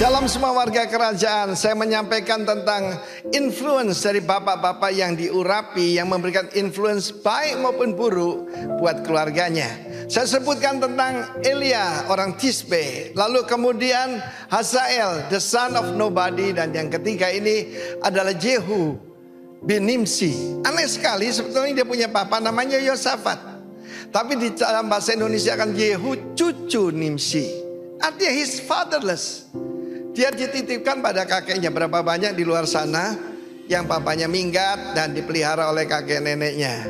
Shalom semua warga kerajaan. Saya menyampaikan tentang influence dari bapak-bapak yang diurapi, yang memberikan influence baik maupun buruk buat keluarganya. Saya sebutkan tentang Elia, orang Tisbe. Lalu kemudian Hazael, the son of nobody. Dan yang ketiga ini adalah Jehu bin Nimsi. Aneh sekali, sebetulnya dia punya papa namanya Yosafat. Tapi di dalam bahasa Indonesia kan Yehu cucu Nimsi. Artinya he's fatherless. Dia dititipkan pada kakeknya. Berapa banyak di luar sana yang papanya minggat dan dipelihara oleh kakek neneknya.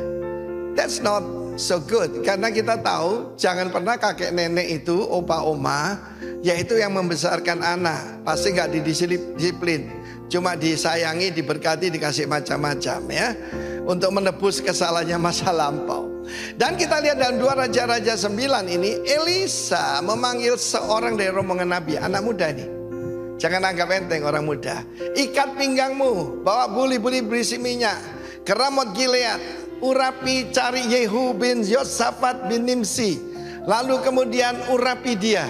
That's not so good. Karena kita tahu jangan pernah kakek nenek itu, opa oma, yaitu yang membesarkan anak. Pasti gak didisiplin. Cuma disayangi, diberkati, dikasih macam-macam ya. Untuk menebus kesalahannya masa lampau. Dan kita lihat dalam 2 Raja-Raja 9 ini, Elisa memanggil seorang dari rombongan Nabi, anak muda nih. Jangan anggap enteng orang muda. Ikat pinggangmu, bawa buli-buli berisi minyak ke Ramot Gilead, urapi cari Yehu bin Yosafat bin Nimsi. Lalu kemudian urapi dia.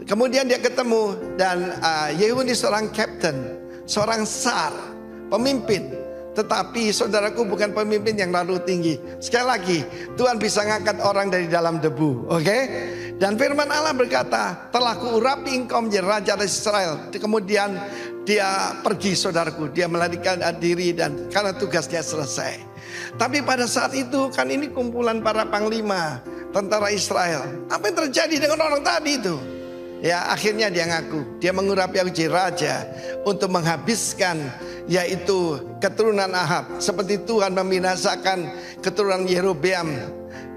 Kemudian dia ketemu dan Yehu ini seorang captain, seorang sar, pemimpin. Tetapi saudaraku bukan pemimpin yang lalu tinggi. Sekali lagi, Tuhan bisa ngangkat orang dari dalam debu, oke? Dan firman Allah berkata, telah kuurapi engkau menjadi raja dari Israel. Kemudian dia pergi saudaraku, dia melarikan diri dan karena tugasnya selesai. Tapi pada saat itu kan ini kumpulan para panglima tentara Israel. Apa yang terjadi dengan orang tadi itu? Ya akhirnya dia ngaku, dia mengurapi aku jadi raja untuk menghabiskan yaitu keturunan Ahab. Seperti Tuhan membinasakan keturunan Yerobeam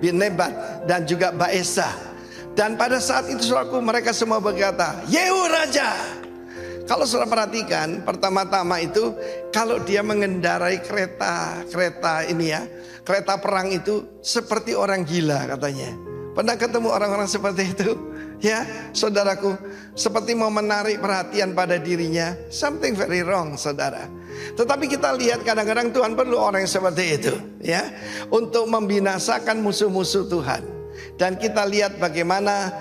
bin Nebat dan juga Baesa. Dan pada saat itu saudaraku mereka semua berkata, Yehu raja. Kalau saudara perhatikan pertama-tama itu, kalau dia mengendarai kereta ini ya, kereta perang itu seperti orang gila katanya. Pernah ketemu orang-orang seperti itu? Ya saudaraku, seperti mau menarik perhatian pada dirinya. Something very wrong saudara. Tetapi kita lihat kadang-kadang Tuhan perlu orang yang seperti itu ya, untuk membinasakan musuh-musuh Tuhan. Dan kita lihat bagaimana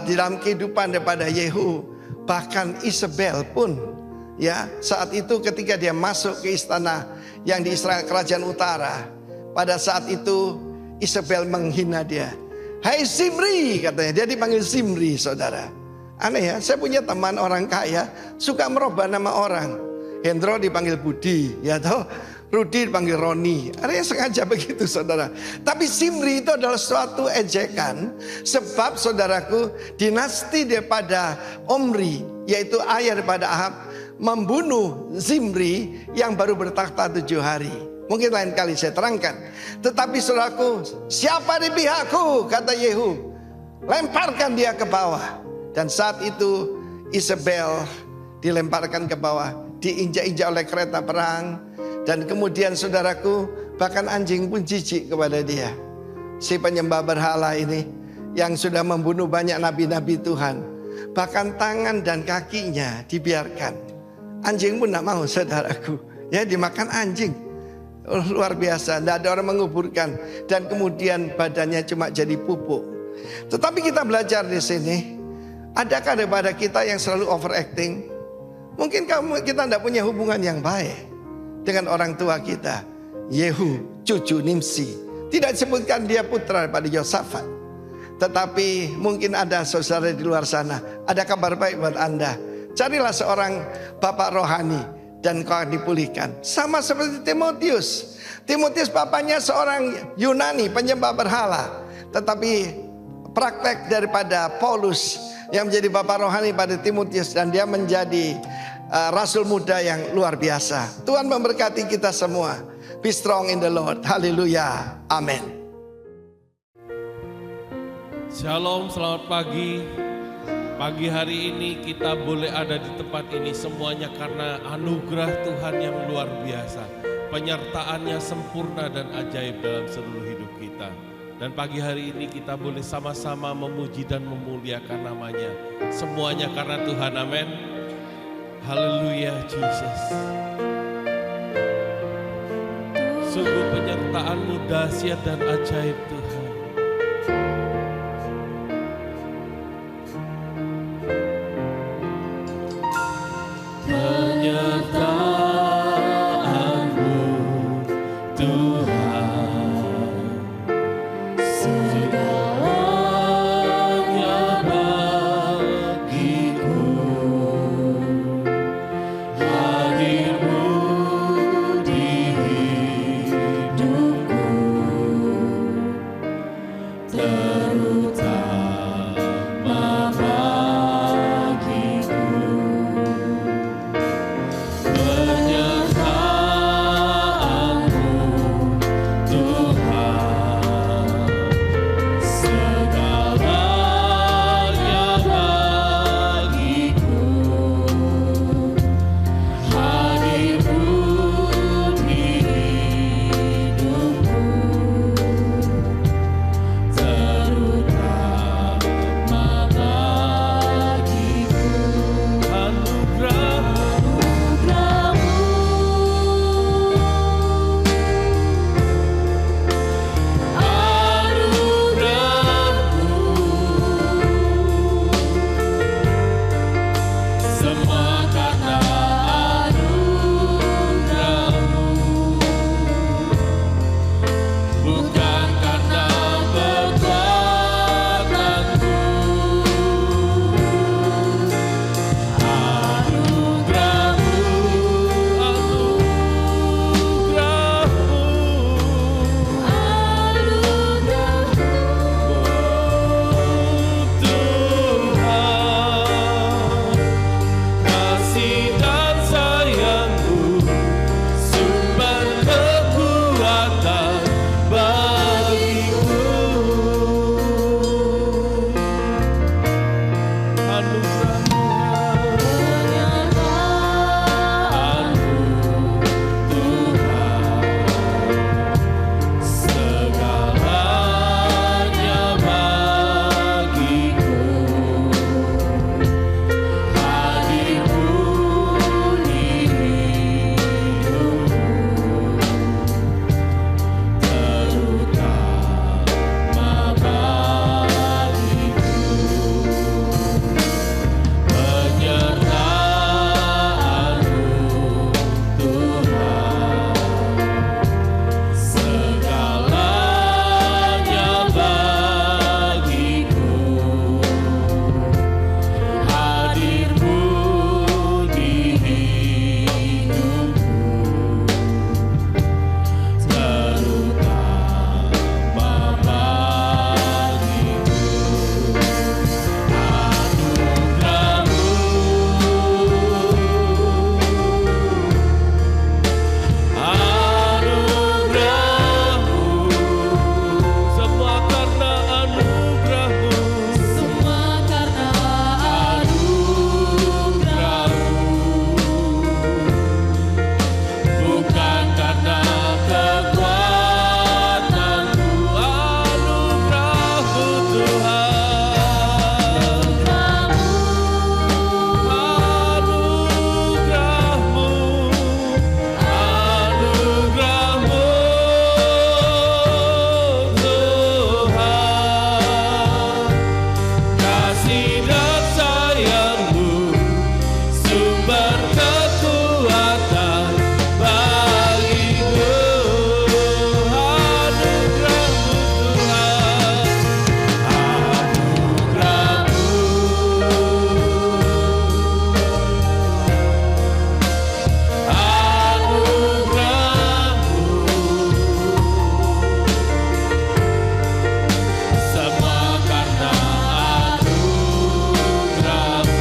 di dalam kehidupan daripada Yehu, bahkan Isabel pun ya, saat itu ketika dia masuk ke istana yang di Israel kerajaan utara, pada saat itu Isabel menghina dia. Hai Zimri katanya, dia dipanggil Zimri saudara. Aneh ya, saya punya teman orang kaya suka merubah nama orang. Hendro dipanggil Budi, ya toh. Rudi dipanggil Roni. Ada yang sengaja begitu saudara. Tapi Zimri itu adalah suatu ejekan. Sebab saudaraku, dinasti daripada Omri, yaitu ayah daripada Ahab, membunuh Zimri yang baru bertakhta 7 hari. Mungkin lain kali saya terangkan. Tetapi saudaraku, siapa di pihakku? Kata Yehu. Lemparkan dia ke bawah. Dan saat itu Isabel dilemparkan ke bawah, diinjak-injak oleh kereta perang. Dan kemudian saudaraku, bahkan anjing pun jijik kepada dia. Si penyembah berhala ini yang sudah membunuh banyak nabi-nabi Tuhan, bahkan tangan dan kakinya dibiarkan. Anjing pun tidak mau saudaraku, ya dimakan anjing. Luar biasa, tidak ada orang menguburkan. Dan kemudian badannya cuma jadi pupuk. Tetapi kita belajar di sini, adakah daripada kita yang selalu overacting? Mungkin kita tidak punya hubungan yang baik dengan orang tua kita. Yehu cucu Nimsi, tidak disebutkan dia putra daripada Yosafat. Tetapi mungkin ada saudara di luar sana, ada kabar baik buat Anda. Carilah seorang bapak rohani dan kau akan dipulihkan. Sama seperti Timotius. Timotius bapaknya seorang Yunani, penyembah berhala. Tetapi praktek daripada Paulus yang menjadi bapak rohani pada Timotius, dan dia menjadi rasul muda yang luar biasa. Tuhan memberkati kita semua. Be strong in the Lord. Haleluya. Amin. Shalom, selamat pagi. Pagi hari ini kita boleh ada di tempat ini semuanya karena anugerah Tuhan yang luar biasa. Penyertaannya sempurna dan ajaib dalam seluruh hidup kita. Dan pagi hari ini kita boleh sama-sama memuji dan memuliakan namanya. Semuanya karena Tuhan, amin. Haleluya, Jesus. Sungguh penyertaan-Mu dahsyat dan ajaib Tuhan. penyertaan-Mu Tuhan, segalanya bagiku. Hadir-Mu di hidupku, terutama bagiku. Penyertaan-Mu Tuhan, segalanya bagiku. Hadir-Mu di hidupku, terutama bagiku. Semua karena anugerah-Mu, bukan karena kekuatanku. Anugerah-Mu, Tuhan, kasih dan sayang-Mu, sumber kekuatan bagiku. Anugerah-Mu, Tuhan, segalanya bagiku. Hadir-Mu di hidupku, terutama bagiku. Penyertaan-Mu Tuhan, segalanya bagiku. Hadir-Mu di hidupku, terutama bagiku. Anugerah-Mu, semua karena anugerah-Mu, bukan karena kekuatanku. Anugerah-Mu Tuhan, anugerah-Mu, anugerah-Mu Tuhan, kasih dan sayang-Mu, sumber kekuatan bagiku. Anugerah-Mu Tuhan, anugerah-Mu, semua karena anugerah-Mu.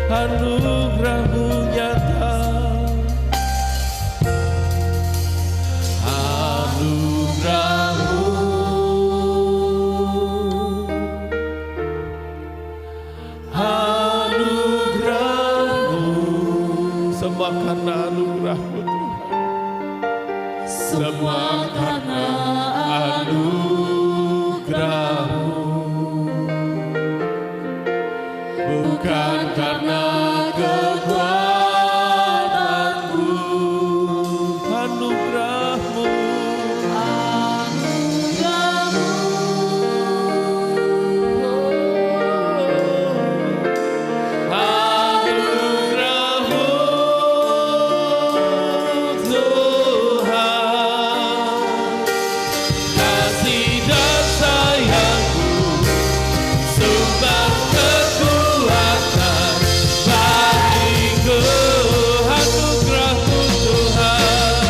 anugerah-Mu nyata. Anugerah-Mu, anugerah-Mu, semua karena anugerah-Mu Tuhan. Semua karena anugerah-Mu, bukan karena kekuatanku. Anugerah-Mu, anugerah-Mu Tuhan, kasih dan sayang-Mu, sumber kekuatan bagiku. Anugerah-Mu Tuhan,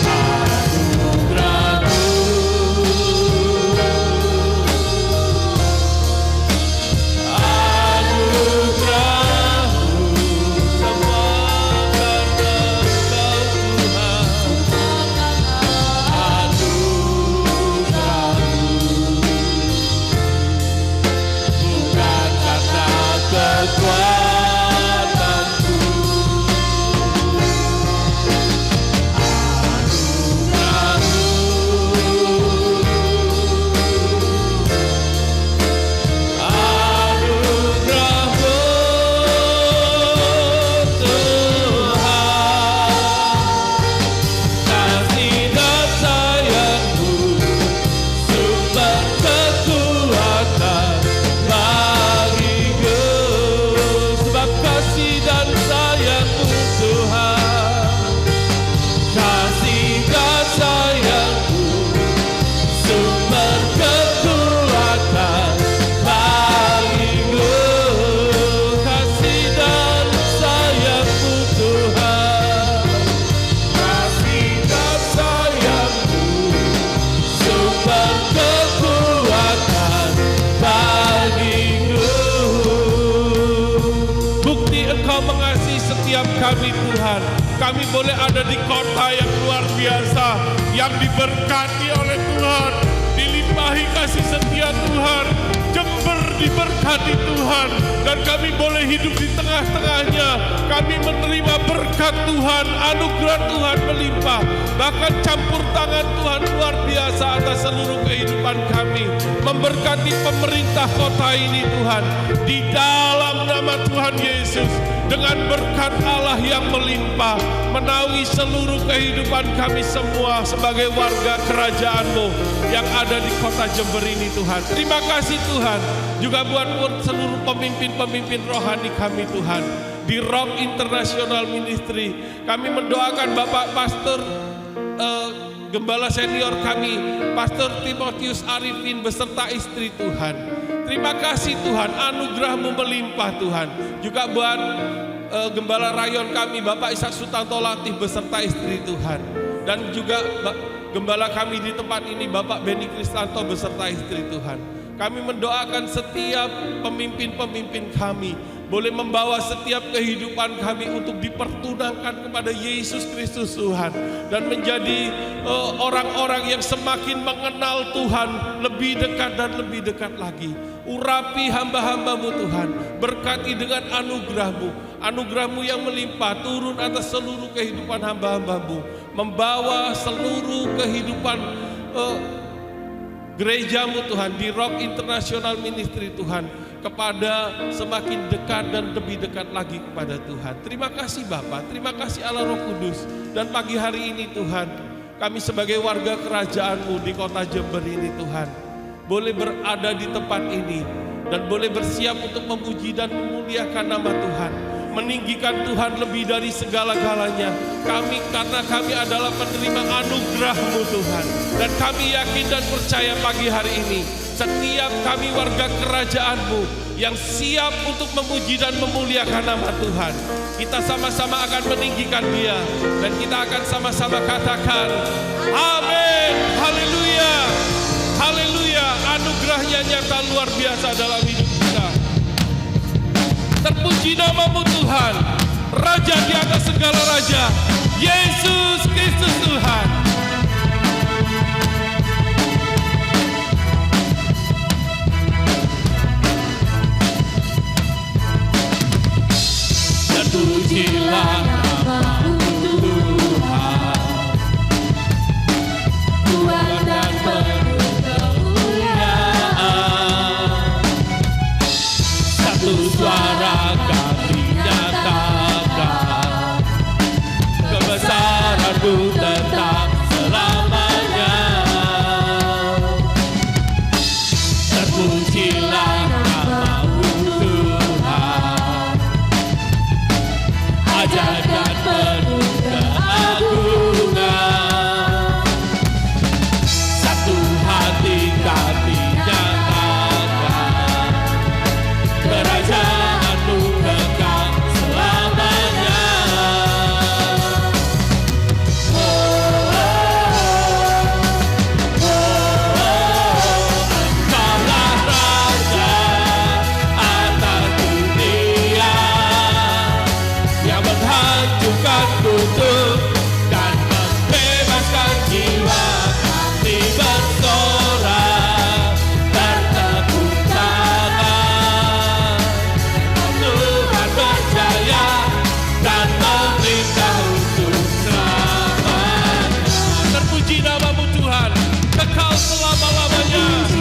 anugerah-Mu, anugerah-Mu, semua karena Engkau Tuhan. Anugerah-Mu, bukan karena kekuatanku. Anugerah-Mu, Tuhan, kasih dan sayang-Mu, sumber kekuatan bagiku. Sebab kasih dan sayang-Mu Tuhan, kasih dan sayang-Mu, sumber kekuatan bagiku. Kasih dan sayang-Mu Tuhan, kasih dan sayang-Mu, sumber kekuatan bagiku. Bukti Engkau mengasihi setiap kami Tuhan. Kami boleh ada di kota yang luar biasa, yang diberkati oleh Tuhan, dilimpahi kasih setia Tuhan. Jember diberkati Tuhan, dan kami boleh hidup di tengah-tengahnya. Kami menerima berkat Tuhan, anugerah Tuhan melimpah, bahkan campur tangan Tuhan luar biasa atas seluruh kehidupan kami. Memberkati pemerintah kota ini Tuhan, di dalam nama Tuhan Yesus, dengan berkat Allah yang melimpah, menaungi seluruh kehidupan kami semua sebagai warga kerajaan-Mu yang ada di kota Jember ini Tuhan. Terima kasih Tuhan, juga buat seluruh pemimpin-pemimpin rohani kami Tuhan. Di Rock International Ministry, kami mendoakan Bapak Pastor Gembala senior kami, Pastor Timotius Arifin beserta istri Tuhan. Terima kasih Tuhan, anugerah-Mu melimpah Tuhan. Juga buat Gembala Rayon kami, Bapak Ishak Sutanto Latif beserta istri Tuhan. Dan juga Gembala kami di tempat ini, Bapak Beni Kristanto beserta istri Tuhan. Kami mendoakan setiap pemimpin-pemimpin kami boleh membawa setiap kehidupan kami untuk dipertunangkan kepada Yesus Kristus Tuhan, dan menjadi orang-orang yang semakin mengenal Tuhan lebih dekat dan lebih dekat lagi. Urapi hamba-hamba-Mu Tuhan, berkati dengan anugerah-Mu, anugerah-Mu yang melimpah turun atas seluruh kehidupan hamba-hamba-Mu, membawa seluruh kehidupan gereja-Mu Tuhan di Rock International Ministry Tuhan kepada semakin dekat dan lebih dekat lagi kepada Tuhan. Terima kasih Bapa, terima kasih Allah Roh Kudus. Dan pagi hari ini Tuhan, kami sebagai warga kerajaan-Mu di kota Jember ini Tuhan, boleh berada di tempat ini dan boleh bersiap untuk memuji dan memuliakan nama Tuhan, meninggikan Tuhan lebih dari segala-galanya. Karena kami adalah penerima anugerah-Mu Tuhan, dan kami yakin dan percaya pagi hari ini setiap kami warga kerajaan-Mu yang siap untuk memuji dan memuliakan nama Tuhan, kita sama-sama akan meninggikan Dia, dan kita akan sama-sama katakan amin, haleluya, haleluya. Anugerahnya nyata luar biasa dalam hidup kita. Terpuji namamu Tuhan, Raja di atas segala raja, Yesus Kristus Tuhan. Terpujilah namamu Tuhan, Tuhan dan penuh kemuliaan. Satu suara kami nyatakan, kebesaran-Mu tetap selamanya. Terpujilah namamu Tuhan, ajaib dan penuh keagungan. Satu hati kami nyatakan, kerajaan-Mu kekal selamanya. Engkaulah Raja atas dunia, yang menghancurkan kutub dan membebaskan jiwa. Kami bersorak bertepuk tangan, Tuhan berjaya dan memerintah untuk selamanya. Terpuji namamu Tuhan, kekal selama-lamanya.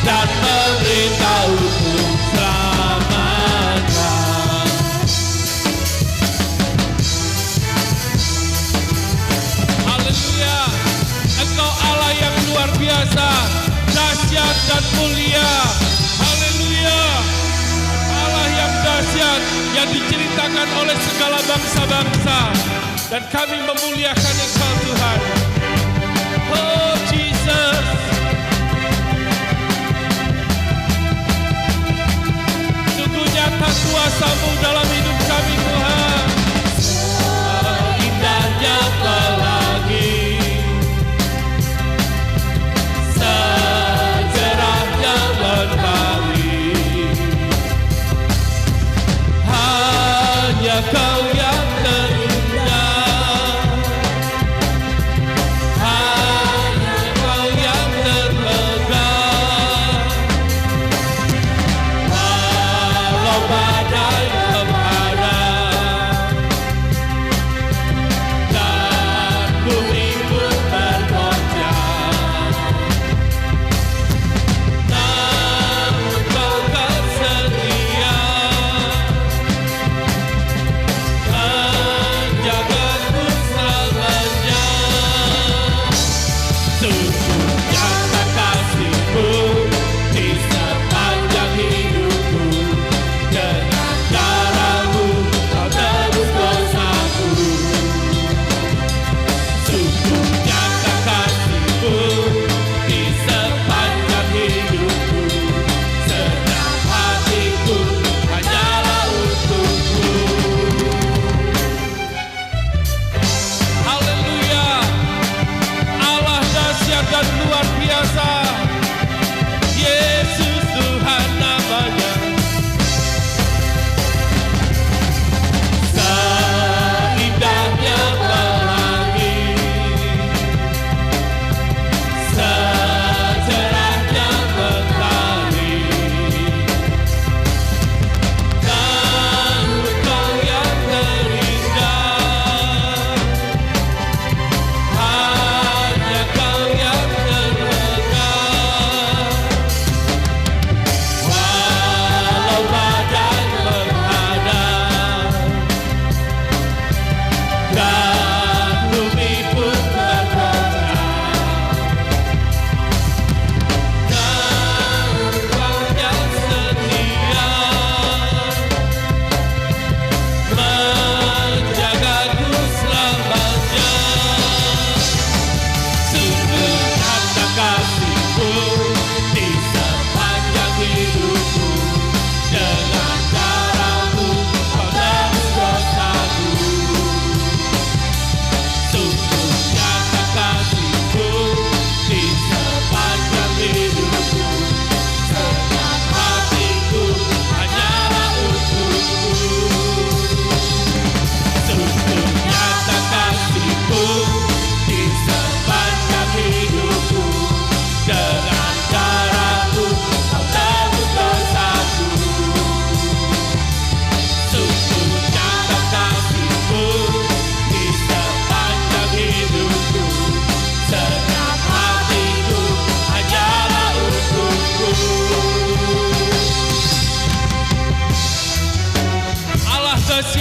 Dan memerintah untuk selamanya. Haleluya, Engkau Allah yang luar biasa, dahsyat dan mulia. Haleluya, Allah yang dahsyat, yang diceritakan oleh segala bangsa-bangsa, dan kami memuliakan Engkau Tuhan. Oh Jesus, nyata kuasa-Mu dalam hidup kami Tuhan. Indahnya pelangi, secerahnya mentari, hanya Kau yang terindah, hanya Kau yang termegah. Badai gempa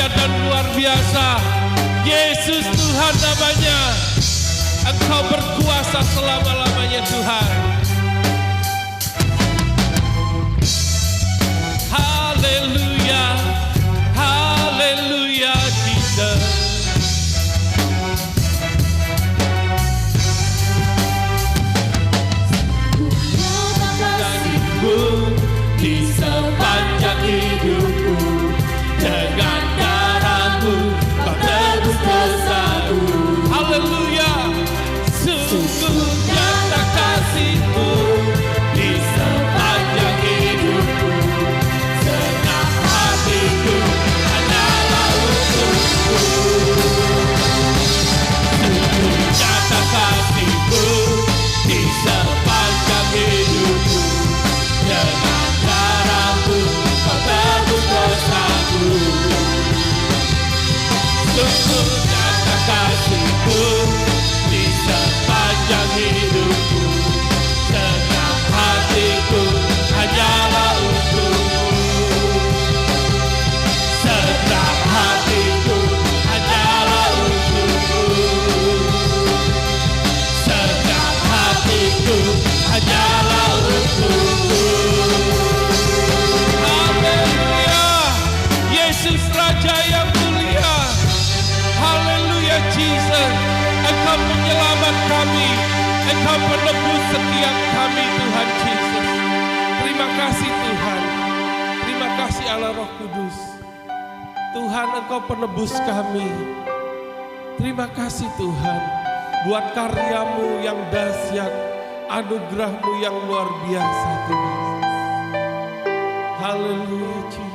dahsyat dan luar biasa. Yesus Tuhan namanya. Engkau berkuasa selama-lamanya Tuhan. Haleluya, haleluya Jesus. Di sepanjang hidupku, dengan darahmu kau tebus dosaku. Haleluya, sungguh nyata kasihmu di sepanjang hidupku. Senang hatiku hanyalah untukmu. Sungguh nyata kasihmu di sepanjang hidupku. Dengan darahmu kau tebus dosaku. Sungguh nyata kasihmu di sepanjang hidupku. Senang hatiku hanyalah untukmu. Senang hatiku hanyalah untukmu. Senang hatiku hanyalah untukmu. Haleluya, Yesus Raja yang mulia. Haleluya Jesus, Engkau penyelamat kami, Engkau penebus setiap kami Tuhan Yesus. Terima kasih Tuhan, terima kasih Allah Roh Kudus. Tuhan Engkau penebus kami. Terima kasih Tuhan, buat karyamu yang dahsyat, anugerahmu yang luar biasa Tuhan. Haleluya Jesus.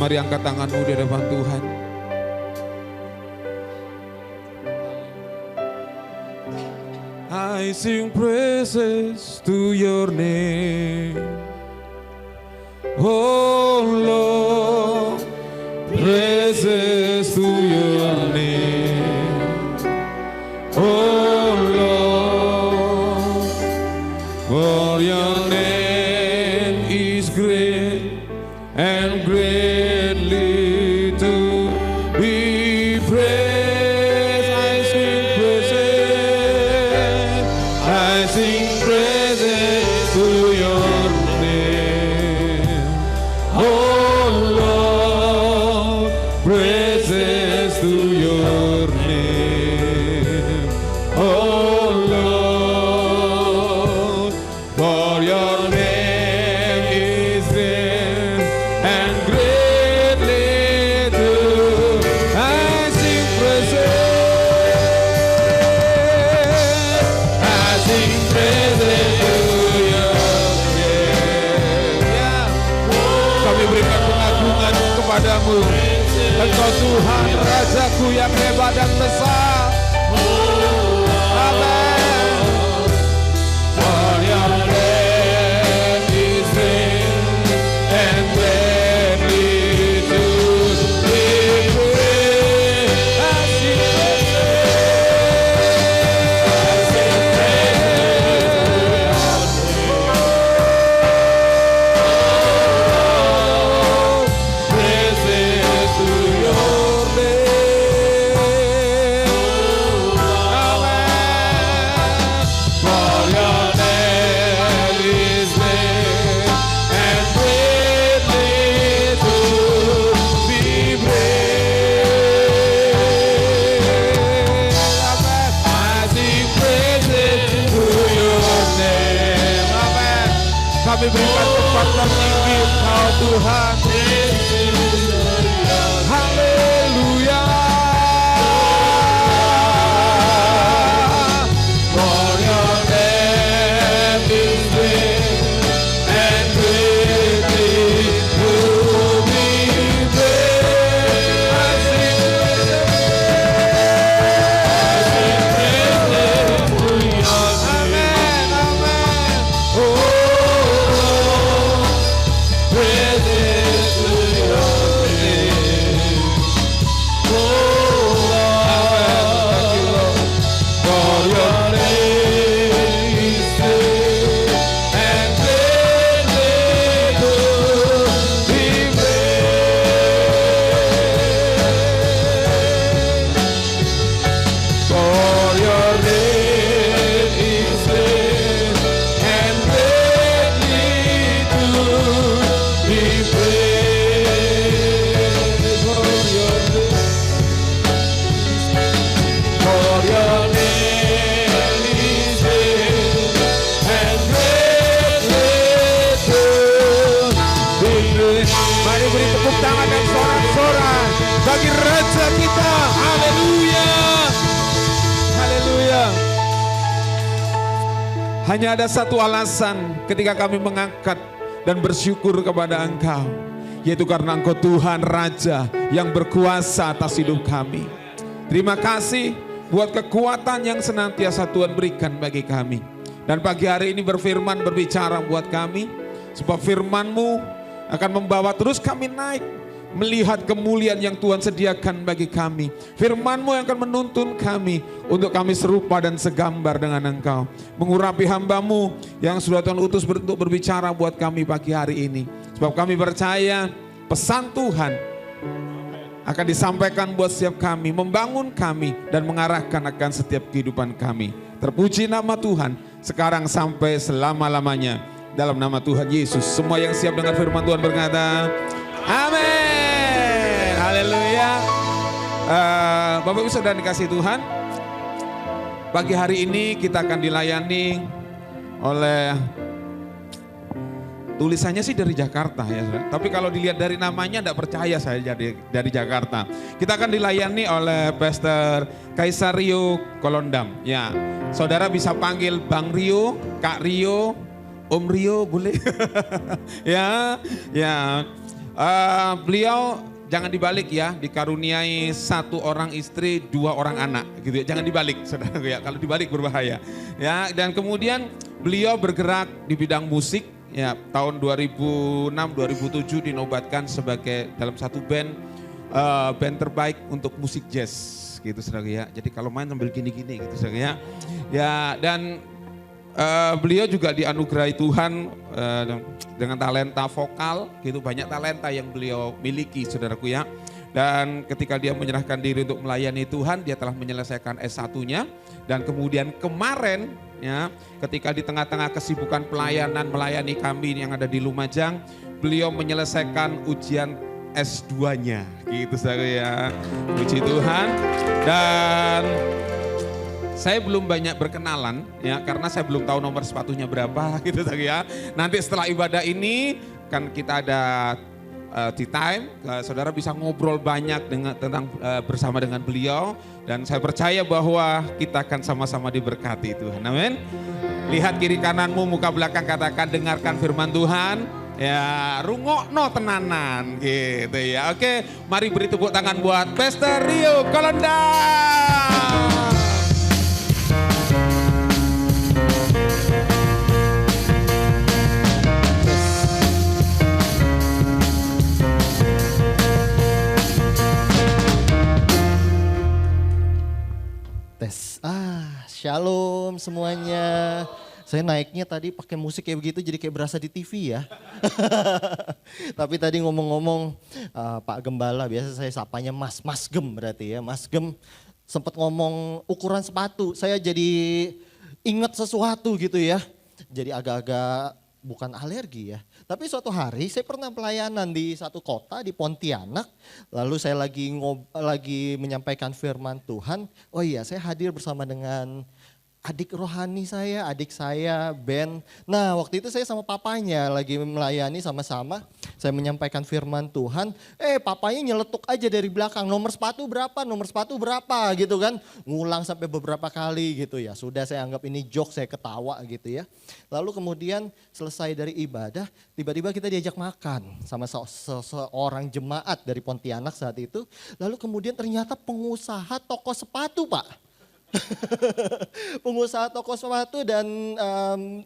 Mari angkat tanganmu di depan Tuhan. I sing praises to your name, oh Lord, praises to your name, oh Lord, for your name is great and greatly to be praised. I sing praises, I sing praises to your name, oh Lord, praises to your name, oh Lord, for your name is great and greatly to. I sing praises, I sing praises to your name. Ya, kami berikan pengagungan kepadamu. Engkau Tuhan, Rajaku yang hebat dan besar. Amen. For your name is great and greatly to be praised. I sing praises to your name. Amen. For your name is great and greatly to be praised. Amen. I sing praises to your name. Amen. Kami berikan tempat tertinggi Engkau Tuhan. Haleluya. For your name is great and greatly to be praised. I sing praises to your name. Amen, amen. Oh, praises to your name. Oh, Lord, for your name is great and greatly to be praised. For your name is great and greatly to be praised. For your name is great and greatly to be praised. Mari beri tepuk tangan dan sorak-sorai bagi Raja kita. Haleluya. Haleluya. Hanya ada satu alasan ketika kami mengangkat dan bersyukur kepada Engkau, yaitu karena Engkau Tuhan Raja yang berkuasa atas hidup kami. Terima kasih buat kekuatan yang senantiasa Tuhan berikan bagi kami. Dan pagi hari ini berfirman berbicara buat kami, sebab firman-Mu akan membawa terus kami naik, melihat kemuliaan yang Tuhan sediakan bagi kami. Firman-Mu yang akan menuntun kami untuk kami serupa dan segambar dengan Engkau. Mengurapi hamba-Mu yang sudah Tuhan utus untuk berbicara buat kami pagi hari ini. Sebab kami percaya pesan Tuhan akan disampaikan buat setiap kami, membangun kami dan mengarahkan akan setiap kehidupan kami. Terpuji nama Tuhan sekarang sampai selama-lamanya. Dalam nama Tuhan Yesus, semua yang siap dengar firman Tuhan berkata, amin. Haleluya. Bapak Ibu Saudara dikasih Tuhan, pagi hari ini kita akan dilayani oleh, tulisannya sih dari Jakarta ya, saudara. Tapi kalau dilihat dari namanya tidak percaya saya dari Jakarta. Kita akan dilayani oleh Pastor Kaisar Rio Kolondam. Ya, saudara bisa panggil Bang Rio, Kak Rio, Om Rio boleh. Ya, ya. Beliau jangan dibalik ya, dikaruniai 1 orang istri, 2 orang anak gitu ya. Jangan dibalik saudara ya, kalau dibalik berbahaya. Ya, dan kemudian beliau bergerak di bidang musik ya, tahun 2006-2007 dinobatkan sebagai dalam satu band terbaik untuk musik jazz gitu saudara ya. Jadi kalau main sambil gini-gini gitu saudara ya. Ya, dan beliau juga dianugerahi Tuhan dengan talenta vokal gitu, banyak talenta yang beliau miliki saudaraku ya. Dan ketika dia menyerahkan diri untuk melayani Tuhan, dia telah menyelesaikan S1-nya. Dan kemudian kemarin ya, ketika di tengah-tengah kesibukan pelayanan melayani kami yang ada di Lumajang, beliau menyelesaikan ujian S2-nya gitu saudara ya. Puji Tuhan. Dan saya belum banyak berkenalan ya, karena saya belum tahu nomor sepatunya berapa gitu ya. Nanti setelah ibadah ini kan kita ada tea time, saudara bisa ngobrol banyak tentang bersama dengan beliau, dan saya percaya bahwa kita akan sama-sama diberkati Tuhan. Amin. Lihat kiri kananmu, muka belakang, katakan dengarkan firman Tuhan. Ya, rungokno tenanan gitu ya. Oke, mari beri tepuk tangan buat Pastor Rio Kolonda. Shalom semuanya. Saya naiknya tadi pakai musik kayak begitu jadi kayak berasa di TV ya. Tapi tadi ngomong-ngomong Pak Gembala, biasa saya sapanya Mas Gem berarti ya. Mas Gem sempat ngomong ukuran sepatu. Saya jadi ingat sesuatu gitu ya. Jadi agak-agak bukan alergi ya. Tapi suatu hari saya pernah pelayanan di satu kota di Pontianak. Lalu saya lagi menyampaikan firman Tuhan. Oh iya, saya hadir bersama dengan adik rohani saya, adik saya, Ben. Nah, waktu itu saya sama papanya lagi melayani sama-sama. Saya menyampaikan firman Tuhan. Papanya nyeletuk aja dari belakang, nomor sepatu berapa gitu kan. Ngulang sampai beberapa kali gitu ya. Sudah, saya anggap ini joke, saya ketawa gitu ya. Lalu kemudian selesai dari ibadah, tiba-tiba kita diajak makan sama seorang jemaat dari Pontianak saat itu. Lalu kemudian ternyata pengusaha toko sepatu, Pak. Pengusaha toko sepatu, dan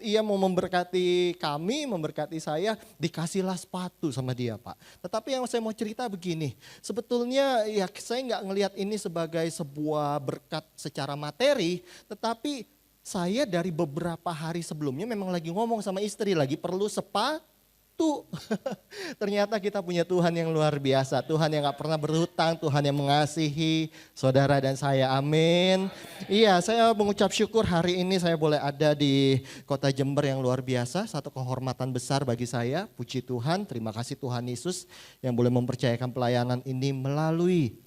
ia mau memberkati kami, memberkati saya, dikasihlah sepatu sama dia, Pak. Tetapi yang saya mau cerita begini, sebetulnya ya saya nggak ngelihat ini sebagai sebuah berkat secara materi, tetapi saya dari beberapa hari sebelumnya memang lagi ngomong sama istri, lagi perlu sepatu. Ternyata kita punya Tuhan yang luar biasa, Tuhan yang gak pernah berhutang, Tuhan yang mengasihi saudara dan saya, amin. Iya, saya mengucap syukur hari ini saya boleh ada di kota Jember yang luar biasa, satu kehormatan besar bagi saya, puji Tuhan, terima kasih Tuhan Yesus yang boleh mempercayakan pelayanan ini melalui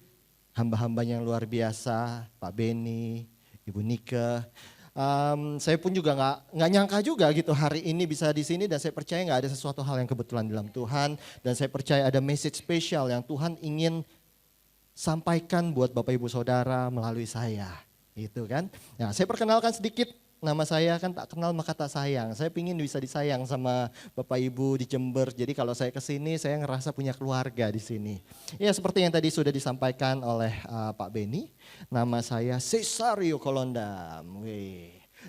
hamba-hambanya yang luar biasa, Pak Beni, Ibu Nika. Saya pun juga nggak nyangka juga gitu hari ini bisa di sini, dan saya percaya nggak ada sesuatu hal yang kebetulan dalam Tuhan, dan saya percaya ada message spesial yang Tuhan ingin sampaikan buat Bapak Ibu Saudara melalui saya, gitu kan. Nah, saya perkenalkan sedikit, nama saya kan tak kenal maka tak sayang. Saya pingin bisa disayang sama Bapak Ibu di Jember. Jadi kalau saya kesini saya ngerasa punya keluarga di sini. Ya seperti yang tadi sudah disampaikan oleh Pak Beni. Nama saya Cesario Kolonda.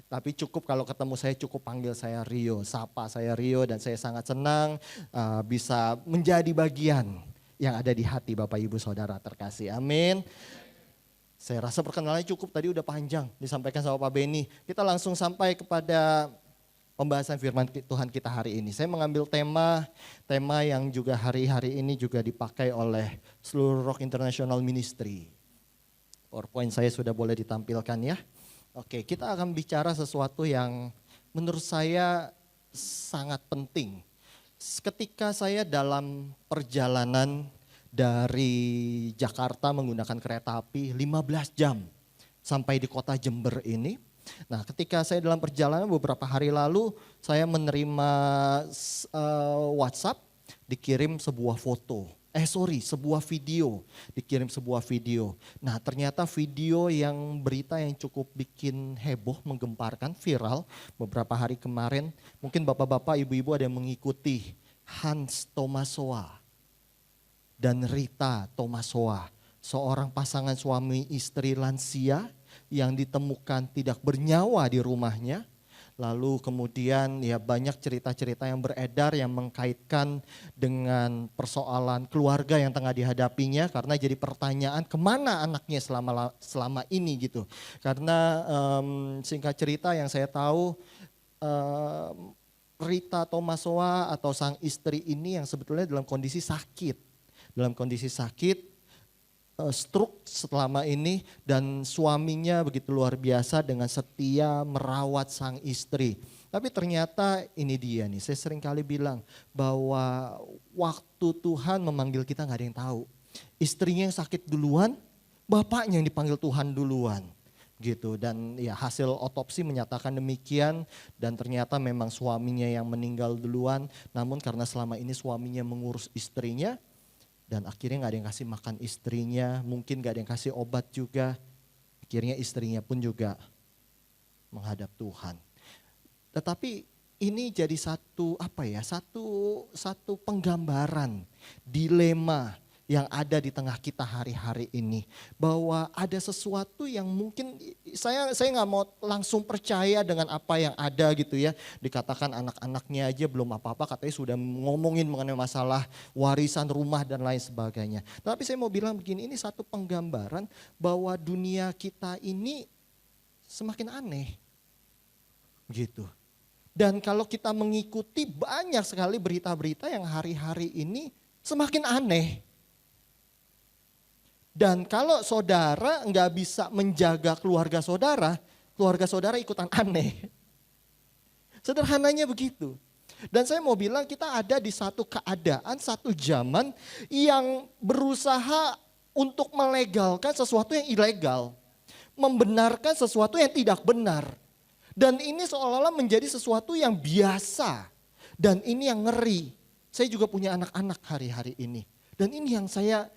Tapi cukup kalau ketemu saya cukup panggil saya Rio, sapa saya Rio, dan saya sangat senang bisa menjadi bagian yang ada di hati Bapak Ibu Saudara terkasih. Amin. Saya rasa perkenalannya cukup, tadi udah panjang disampaikan sama Pak Beni. Kita langsung sampai kepada pembahasan firman Tuhan kita hari ini. Saya mengambil tema yang juga hari-hari ini juga dipakai oleh seluruh Rock International Ministry. PowerPoint saya sudah boleh ditampilkan ya. Oke, kita akan bicara sesuatu yang menurut saya sangat penting. Ketika saya dalam perjalanan dari Jakarta menggunakan kereta api 15 jam sampai di kota Jember ini. Nah, ketika saya dalam perjalanan beberapa hari lalu, saya menerima WhatsApp dikirim sebuah video. Nah, ternyata video yang berita yang cukup bikin heboh, menggemparkan, viral beberapa hari kemarin. Mungkin bapak-bapak, ibu-ibu ada yang mengikuti Hans Thomas Soa. dan Rita Tomasoa, seorang pasangan suami istri lansia yang ditemukan tidak bernyawa di rumahnya. Lalu kemudian ya banyak cerita-cerita yang beredar yang mengkaitkan dengan persoalan keluarga yang tengah dihadapinya, karena jadi pertanyaan kemana anaknya selama ini gitu. Karena singkat cerita yang saya tahu, Rita Tomasoa atau sang istri ini yang sebetulnya dalam kondisi sakit. Stroke selama ini, dan suaminya begitu luar biasa dengan setia merawat sang istri. Tapi ternyata ini dia nih, saya sering kali bilang bahwa waktu Tuhan memanggil kita gak ada yang tahu. Istrinya yang sakit duluan, bapaknya yang dipanggil Tuhan duluan. Gitu, dan ya hasil otopsi menyatakan demikian, dan ternyata memang suaminya yang meninggal duluan. Namun karena selama ini suaminya mengurus istrinya, dan akhirnya gak ada yang kasih makan istrinya, mungkin gak ada yang kasih obat juga. Akhirnya istrinya pun juga menghadap Tuhan. Tetapi ini jadi satu penggambaran dilema yang ada di tengah kita hari-hari ini. Bahwa ada sesuatu yang mungkin saya gak mau langsung percaya dengan apa yang ada gitu ya. Dikatakan anak-anaknya aja belum apa-apa, katanya sudah ngomongin mengenai masalah warisan rumah dan lain sebagainya. Tapi saya mau bilang begini, ini satu penggambaran bahwa dunia kita ini semakin aneh gitu. Dan kalau kita mengikuti banyak sekali berita-berita yang hari-hari ini semakin aneh. Dan kalau saudara nggak bisa menjaga keluarga saudara ikutan aneh. Sederhananya begitu. Dan saya mau bilang kita ada di satu keadaan, satu zaman yang berusaha untuk melegalkan sesuatu yang ilegal. Membenarkan sesuatu yang tidak benar. Dan ini seolah-olah menjadi sesuatu yang biasa. Dan ini yang ngeri. Saya juga punya anak-anak hari-hari ini. Dan ini yang saya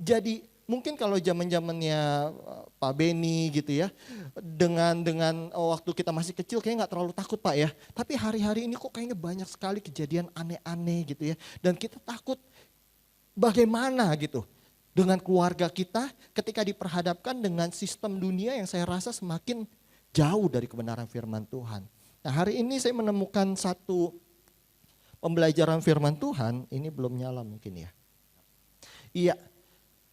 jadi mungkin kalau zaman-zamannya Pak Beni gitu ya, dengan waktu kita masih kecil kayaknya nggak terlalu takut Pak ya. Tapi hari-hari ini kok kayaknya banyak sekali kejadian aneh-aneh gitu ya. Dan kita takut bagaimana gitu dengan keluarga kita ketika diperhadapkan dengan sistem dunia yang saya rasa semakin jauh dari kebenaran firman Tuhan. Nah hari ini saya menemukan satu pembelajaran firman Tuhan, ini belum nyala mungkin ya. Iya.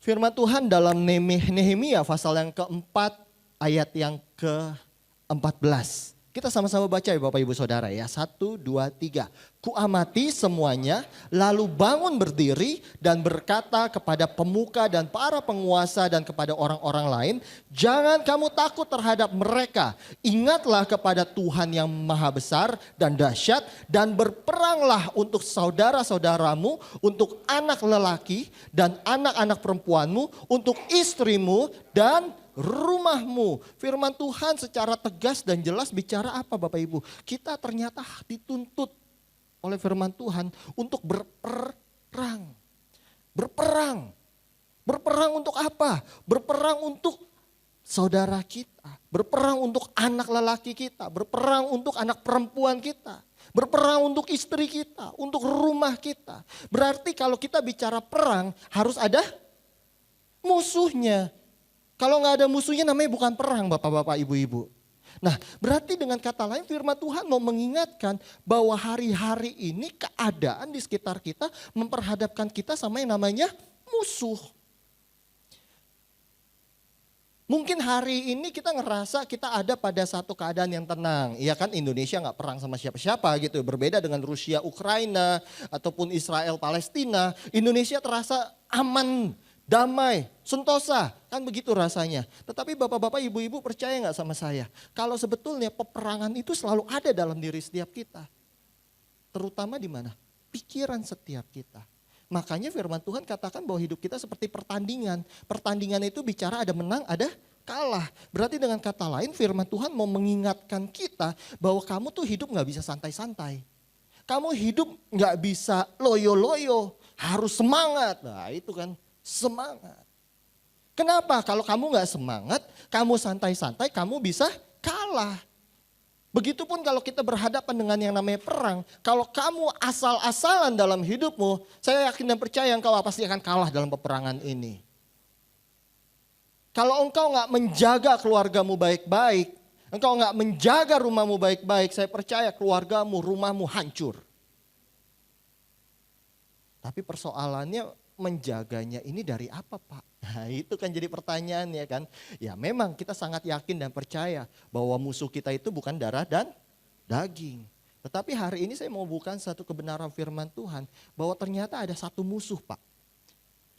Firman Tuhan dalam Nehemia pasal yang keempat ayat yang ke-14. Kita sama-sama baca ya Bapak Ibu Saudara ya. 1, 2, 3. Kuamati semuanya lalu bangun berdiri dan berkata kepada pemuka dan para penguasa dan kepada orang-orang lain. Jangan kamu takut terhadap mereka. Ingatlah kepada Tuhan yang maha besar dan dahsyat. Dan berperanglah untuk saudara-saudaramu, untuk anak lelaki dan anak-anak perempuanmu, untuk istrimu dan rumahmu. Firman Tuhan secara tegas dan jelas bicara apa Bapak Ibu? Kita ternyata dituntut oleh firman Tuhan untuk berperang. Berperang. Berperang untuk apa? Berperang untuk saudara kita. Berperang untuk anak lelaki kita. Berperang untuk anak perempuan kita. Berperang untuk istri kita. Untuk rumah kita. Berarti kalau kita bicara perang harus ada musuhnya. Kalau nggak ada musuhnya namanya bukan perang bapak-bapak ibu-ibu. Nah berarti dengan kata lain firman Tuhan mau mengingatkan bahwa hari-hari ini keadaan di sekitar kita memperhadapkan kita sama yang namanya musuh. Mungkin hari ini kita ngerasa kita ada pada satu keadaan yang tenang. Iya kan Indonesia nggak perang sama siapa-siapa gitu. Berbeda dengan Rusia, Ukraina ataupun Israel, Palestina. Indonesia terasa aman, damai, sentosa, kan begitu rasanya. Tetapi bapak-bapak, ibu-ibu percaya nggak sama saya? Kalau sebetulnya peperangan itu selalu ada dalam diri setiap kita. Terutama di mana? Pikiran setiap kita. Makanya firman Tuhan katakan bahwa hidup kita seperti pertandingan. Pertandingan itu bicara ada menang, ada kalah. Berarti dengan kata lain firman Tuhan mau mengingatkan kita bahwa kamu tuh hidup nggak bisa santai-santai. Kamu hidup nggak bisa loyo-loyo, harus semangat. Nah itu kan. Semangat. Kenapa? Kalau kamu gak semangat, kamu santai-santai, kamu bisa kalah. Begitupun kalau kita berhadapan dengan yang namanya perang, kalau kamu asal-asalan dalam hidupmu, saya yakin dan percaya engkau pasti akan kalah dalam peperangan ini. Kalau engkau nggak menjaga keluargamu baik-baik, engkau nggak menjaga rumahmu baik-baik, saya percaya keluargamu, rumahmu hancur. Tapi persoalannya menjaganya ini dari apa, Pak? Nah, itu kan jadi pertanyaan ya kan. Ya memang kita sangat yakin dan percaya bahwa musuh kita itu bukan darah dan daging. Tetapi hari ini saya mau bukan satu kebenaran firman Tuhan bahwa ternyata ada satu musuh, Pak.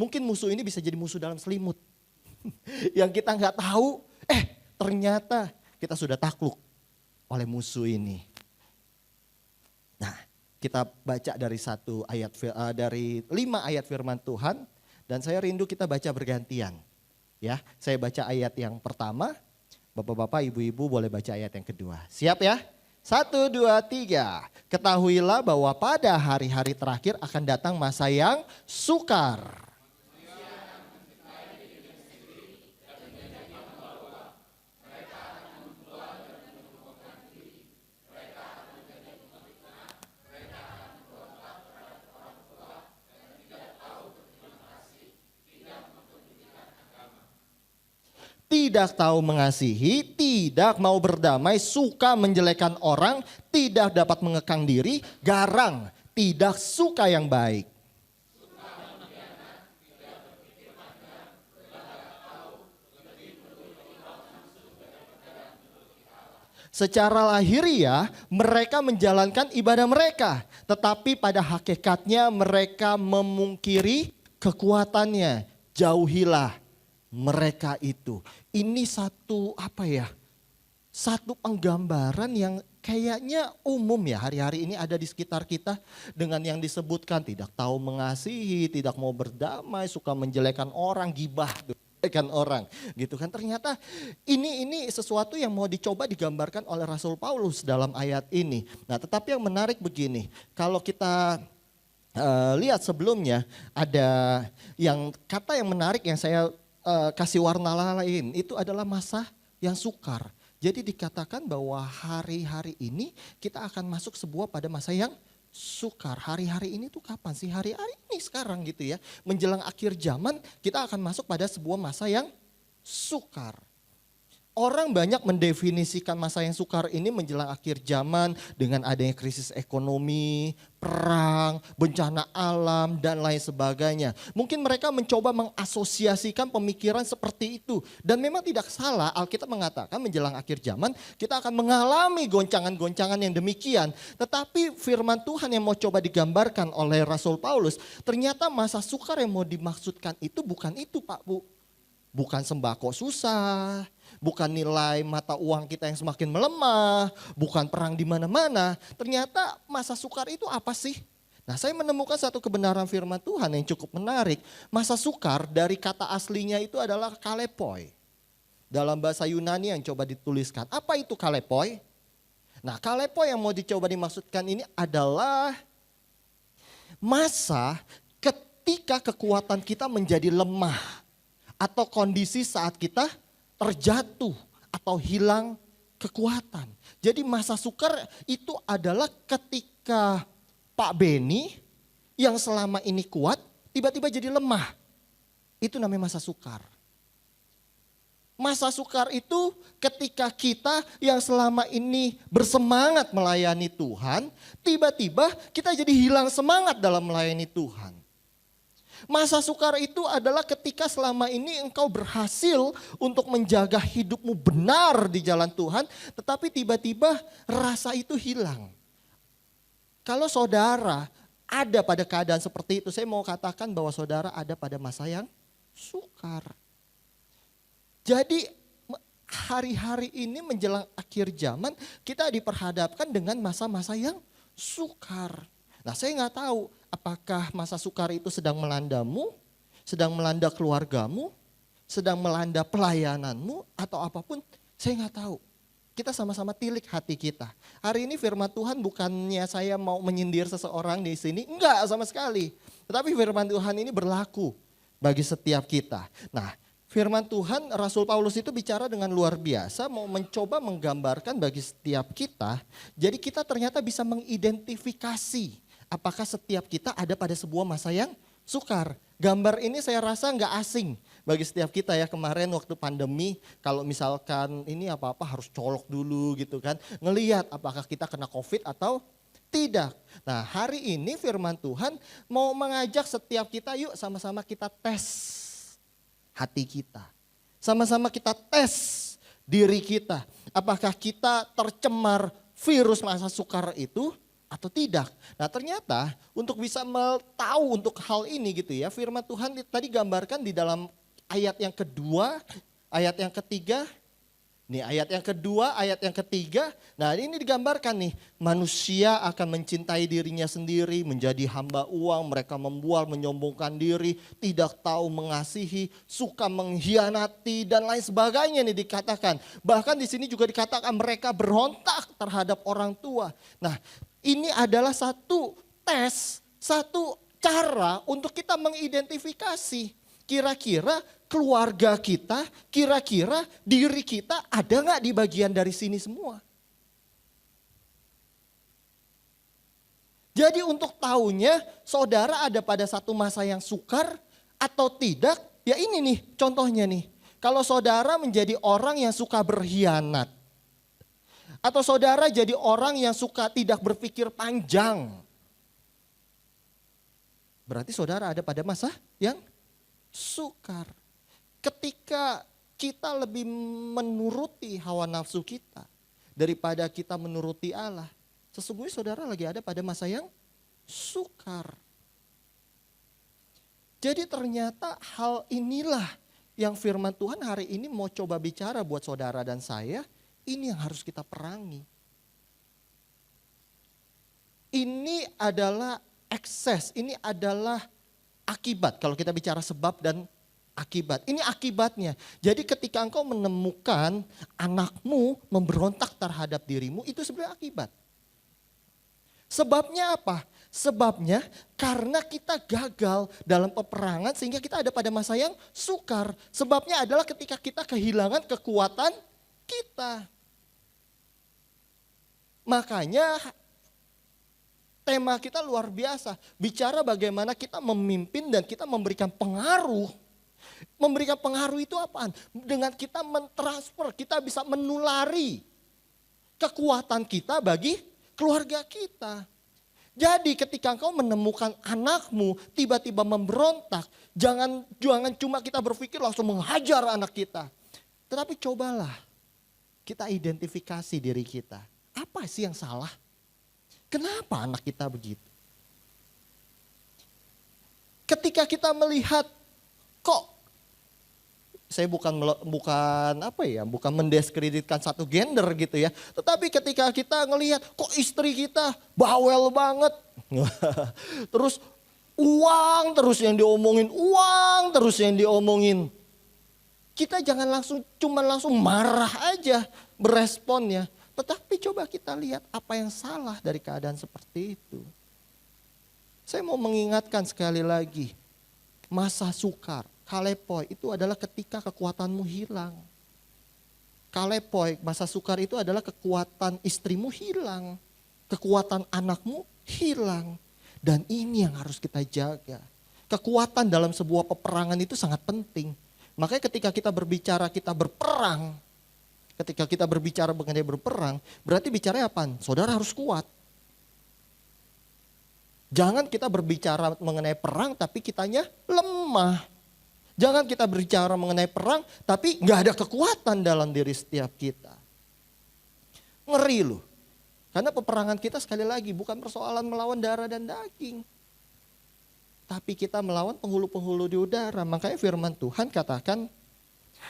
Mungkin musuh ini bisa jadi musuh dalam selimut. Yang kita nggak tahu, ternyata kita sudah takluk oleh musuh ini. Nah, kita baca dari 5 ayat firman Tuhan. Dan saya rindu kita baca bergantian. Ya, saya baca ayat yang pertama, Bapak-bapak, ibu-ibu boleh baca ayat yang kedua. Siap ya? 1, 2, 3. Ketahuilah bahwa pada hari-hari terakhir akan datang masa yang sukar. Tidak tahu mengasihi, tidak mau berdamai, suka menjelekkan orang, tidak dapat mengekang diri, garang, tidak suka yang baik. Secara lahiriah mereka menjalankan ibadah mereka, tetapi pada hakikatnya mereka memungkiri kekuatannya. Jauhilah mereka itu. Ini satu satu penggambaran yang kayaknya umum ya hari-hari ini ada di sekitar kita dengan yang disebutkan tidak tahu mengasihi, tidak mau berdamai, suka menjelekkan orang, gibah menjelekkan orang gitu kan. Ternyata ini sesuatu yang mau dicoba digambarkan oleh Rasul Paulus dalam ayat ini. Nah, tetapi yang menarik begini, kalau kita lihat sebelumnya ada kata yang menarik yang saya kasih warna lain, itu adalah masa yang sukar. Jadi dikatakan bahwa hari-hari ini kita akan masuk pada masa yang sukar. Hari-hari ini tuh kapan sih? Hari-hari ini sekarang gitu ya. Menjelang akhir zaman kita akan masuk pada sebuah masa yang sukar. Orang banyak mendefinisikan masa yang sukar ini menjelang akhir zaman dengan adanya krisis ekonomi, perang, bencana alam, dan lain sebagainya. Mungkin mereka mencoba mengasosiasikan pemikiran seperti itu. Dan memang tidak salah, Alkitab mengatakan menjelang akhir zaman kita akan mengalami goncangan-goncangan yang demikian. Tetapi firman Tuhan yang mau coba digambarkan oleh Rasul Paulus, ternyata masa sukar yang mau dimaksudkan itu bukan itu, Pak, Bu. Bukan sembako susah, bukan nilai mata uang kita yang semakin melemah, bukan perang di mana-mana. Ternyata masa sukar itu apa sih? Nah, saya menemukan satu kebenaran firman Tuhan yang cukup menarik. Masa sukar dari kata aslinya itu adalah kalepoi. Dalam bahasa Yunani yang coba dituliskan. Apa itu kalepoi? Nah, kalepoi yang mau dicoba dimaksudkan ini adalah masa ketika kekuatan kita menjadi lemah. Atau kondisi saat kita terjatuh atau hilang kekuatan. Jadi masa sukar itu adalah ketika Pak Beni yang selama ini kuat tiba-tiba jadi lemah. Itu namanya masa sukar. Masa sukar itu ketika kita yang selama ini bersemangat melayani Tuhan, tiba-tiba kita jadi hilang semangat dalam melayani Tuhan. Masa sukar itu adalah ketika selama ini engkau berhasil untuk menjaga hidupmu benar di jalan Tuhan, tetapi tiba-tiba rasa itu hilang. Kalau saudara ada pada keadaan seperti itu, saya mau katakan bahwa saudara ada pada masa yang sukar. Jadi hari-hari ini menjelang akhir zaman kita diperhadapkan dengan masa-masa yang sukar. Nah, saya nggak tahu apakah masa sukar itu sedang melandamu, sedang melanda keluargamu, sedang melanda pelayananmu atau apapun, saya nggak tahu. Kita sama-sama tilik hati kita. Hari ini firman Tuhan bukannya saya mau menyindir seseorang di sini, enggak sama sekali. Tetapi firman Tuhan ini berlaku bagi setiap kita. Nah, Firman Tuhan, Rasul Paulus itu bicara dengan luar biasa, mau mencoba menggambarkan bagi setiap kita. Jadi kita ternyata bisa mengidentifikasi apakah setiap kita ada pada sebuah masa yang sukar. Gambar ini saya rasa nggak asing bagi setiap kita ya. Kemarin waktu pandemi, kalau misalkan ini apa-apa harus colok dulu gitu kan. Ngelihat apakah kita kena COVID atau tidak. Nah, hari ini firman Tuhan mau mengajak setiap kita, yuk sama-sama kita tes hati kita. Sama-sama kita tes diri kita. Apakah kita tercemar virus masa sukar itu atau tidak. Nah, ternyata untuk bisa tahu untuk hal ini gitu ya, firman Tuhan tadi gambarkan di dalam ayat yang kedua, ayat yang ketiga. Nih ayat yang kedua, ayat yang ketiga. Nah, ini digambarkan nih, manusia akan mencintai dirinya sendiri, menjadi hamba uang, mereka membual, menyombongkan diri, tidak tahu mengasihi, suka mengkhianati dan lain sebagainya nih dikatakan. Bahkan di sini juga dikatakan mereka berontak terhadap orang tua. Nah, ini adalah satu tes, satu cara untuk kita mengidentifikasi kira-kira keluarga kita, kira-kira diri kita ada nggak di bagian dari sini semua. Jadi untuk tahunya saudara ada pada satu masa yang sukar atau tidak, ya ini nih contohnya nih. Kalau saudara menjadi orang yang suka berkhianat, atau saudara jadi orang yang suka tidak berpikir panjang, berarti saudara ada pada masa yang sukar. Ketika kita lebih menuruti hawa nafsu kita daripada kita menuruti Allah, sesungguhnya saudara lagi ada pada masa yang sukar. Jadi ternyata hal inilah yang firman Tuhan hari ini mau coba bicara buat saudara dan saya, ini yang harus kita perangi. Ini adalah ekses, ini adalah akibat. Kalau kita bicara sebab dan akibat, ini akibatnya. Jadi ketika engkau menemukan anakmu memberontak terhadap dirimu, itu sebenarnya akibat. Sebabnya apa? Sebabnya karena kita gagal dalam peperangan sehingga kita ada pada masa yang sukar. Sebabnya adalah ketika kita kehilangan kekuatan kita. Makanya tema kita luar biasa, bicara bagaimana kita memimpin dan kita memberikan pengaruh. Memberikan pengaruh itu apaan? Dengan kita mentransfer, kita bisa menulari kekuatan kita bagi keluarga kita. Jadi ketika engkau menemukan anakmu tiba-tiba memberontak, jangan cuma kita berpikir langsung menghajar anak kita. Tetapi cobalah kita identifikasi diri kita. Apa sih yang salah? Kenapa anak kita begitu? Ketika kita melihat kok saya bukan mendiskreditkan satu gender gitu ya. Tetapi ketika kita ngelihat kok istri kita bawel banget. Terus uang terus yang diomongin. Kita jangan langsung marah aja beresponnya. Tetapi coba kita lihat apa yang salah dari keadaan seperti itu. Saya mau mengingatkan sekali lagi, masa sukar, kalepoi itu adalah ketika kekuatanmu hilang. Kalepoi, masa sukar itu adalah kekuatan istrimu hilang, kekuatan anakmu hilang. Dan ini yang harus kita jaga. Kekuatan dalam sebuah peperangan itu sangat penting. Makanya ketika kita berbicara kita berperang, ketika kita berbicara mengenai berperang, berarti bicaranya apa? Saudara harus kuat. Jangan kita berbicara mengenai perang tapi kitanya lemah. Jangan kita berbicara mengenai perang tapi gak ada kekuatan dalam diri setiap kita. Ngeri loh. Karena peperangan kita sekali lagi bukan persoalan melawan darah dan daging. Tapi kita melawan penghulu-penghulu di udara. Makanya firman Tuhan katakan,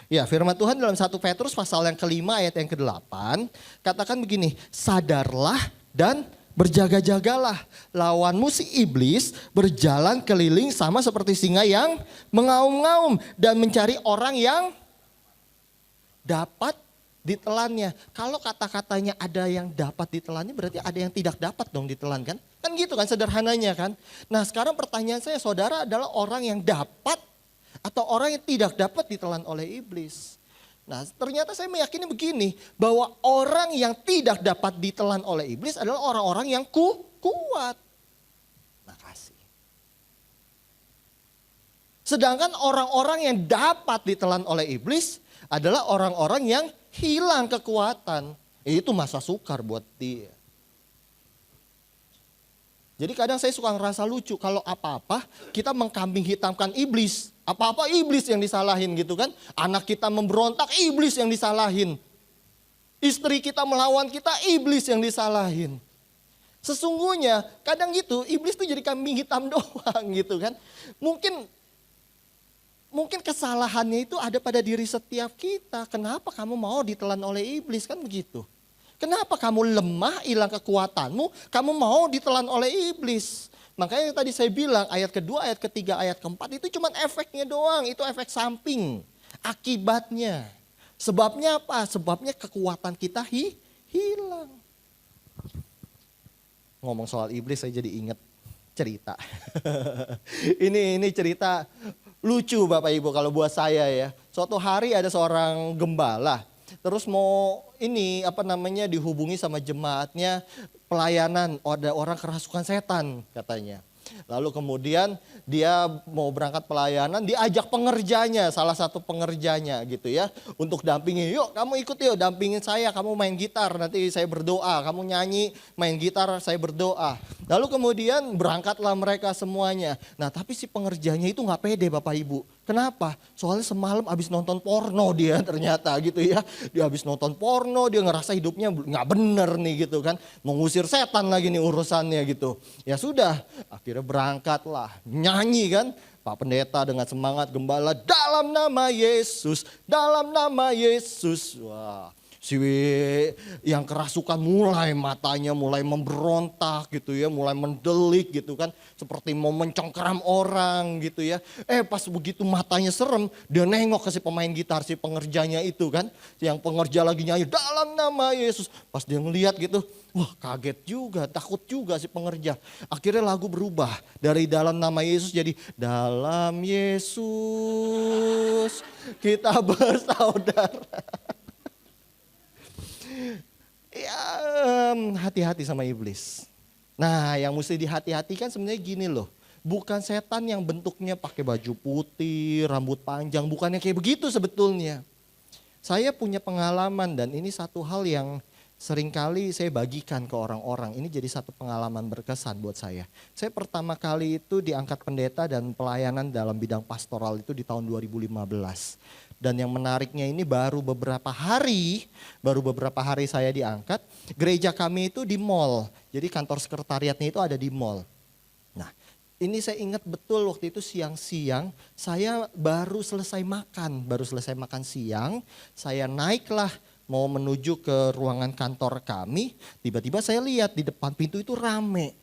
ya firman Tuhan dalam 1 Petrus pasal yang kelima ayat yang ke-8 katakan begini, sadarlah dan berjaga-jagalah, lawanmu si iblis berjalan keliling sama seperti singa yang mengaum-ngaum dan mencari orang yang dapat ditelannya. Kalau kata-katanya ada yang dapat ditelannya berarti ada yang tidak dapat dong ditelan kan? Kan gitu kan sederhananya kan. Nah sekarang pertanyaan saya, saudara adalah orang yang dapat Atau orang yang tidak dapat ditelan oleh iblis. Nah, ternyata saya meyakini begini, bahwa orang yang tidak dapat ditelan oleh iblis adalah orang-orang yang kuat. Makasih. Sedangkan orang-orang yang dapat ditelan oleh iblis adalah orang-orang yang hilang kekuatan. Itu masa sukar buat dia. Jadi kadang saya suka ngerasa lucu kalau apa-apa kita mengkambing hitamkan iblis. Apa-apa iblis yang disalahin gitu kan. Anak kita memberontak, iblis yang disalahin. Istri kita melawan kita, iblis yang disalahin. Sesungguhnya kadang gitu iblis tuh jadi kambing hitam doang gitu kan. Mungkin kesalahannya itu ada pada diri setiap kita. Kenapa kamu mau ditelan oleh iblis kan begitu. Kenapa kamu lemah, hilang kekuatanmu, kamu mau ditelan oleh iblis. Makanya yang tadi saya bilang ayat kedua, ayat ketiga, ayat keempat itu cuma efeknya doang. Itu efek samping, akibatnya. Sebabnya apa? Sebabnya kekuatan kita hilang. Ngomong soal iblis saya jadi ingat cerita. Ini cerita lucu Bapak Ibu kalau buat saya ya. Suatu hari ada seorang gembala. Terus mau dihubungi sama jemaatnya pelayanan, ada orang kerasukan setan katanya. Lalu kemudian dia mau berangkat pelayanan, diajak pengerjanya, salah satu pengerjanya gitu ya. Untuk dampingi, yuk kamu ikut yuk dampingin saya, kamu main gitar nanti saya berdoa. Kamu nyanyi, main gitar saya berdoa. Lalu kemudian berangkatlah mereka semuanya. Nah tapi si pengerjanya itu gak pede Bapak Ibu. Kenapa? Soalnya semalam habis nonton porno dia ternyata gitu ya. Dia habis nonton porno, dia ngerasa hidupnya gak bener nih gitu kan. Mengusir setan lagi nih urusannya gitu. Ya sudah, akhirnya berangkatlah, nyanyi kan. Pak Pendeta dengan semangat gembala, dalam nama Yesus, dalam nama Yesus. Wah, si yang kerasukan mulai matanya mulai memberontak gitu ya, mulai mendelik gitu kan. Seperti mau mencengkeram orang gitu ya. Pas begitu matanya serem, dia nengok ke si pemain gitar, si pengerjanya itu kan. Yang pengerja lagi nyanyi, dalam nama Yesus. Pas dia ngeliat gitu, wah kaget juga, takut juga si pengerja. Akhirnya lagu berubah dari dalam nama Yesus jadi dalam Yesus kita bersaudara. Ya, hati-hati sama iblis. Nah yang mesti dihati-hatikan sebenarnya gini loh. Bukan setan yang bentuknya pakai baju putih, rambut panjang, bukannya kayak begitu sebetulnya. Saya punya pengalaman dan ini satu hal yang seringkali saya bagikan ke orang-orang. Ini jadi satu pengalaman berkesan buat saya. Saya pertama kali itu diangkat pendeta dan pelayanan dalam bidang pastoral itu di tahun 2015. Dan yang menariknya ini baru beberapa hari saya diangkat. Gereja kami itu di mall. Jadi kantor sekretariatnya itu ada di mall. Nah ini saya ingat betul waktu itu siang-siang saya baru selesai makan siang. Saya naiklah mau menuju ke ruangan kantor kami, tiba-tiba saya lihat di depan pintu itu rame,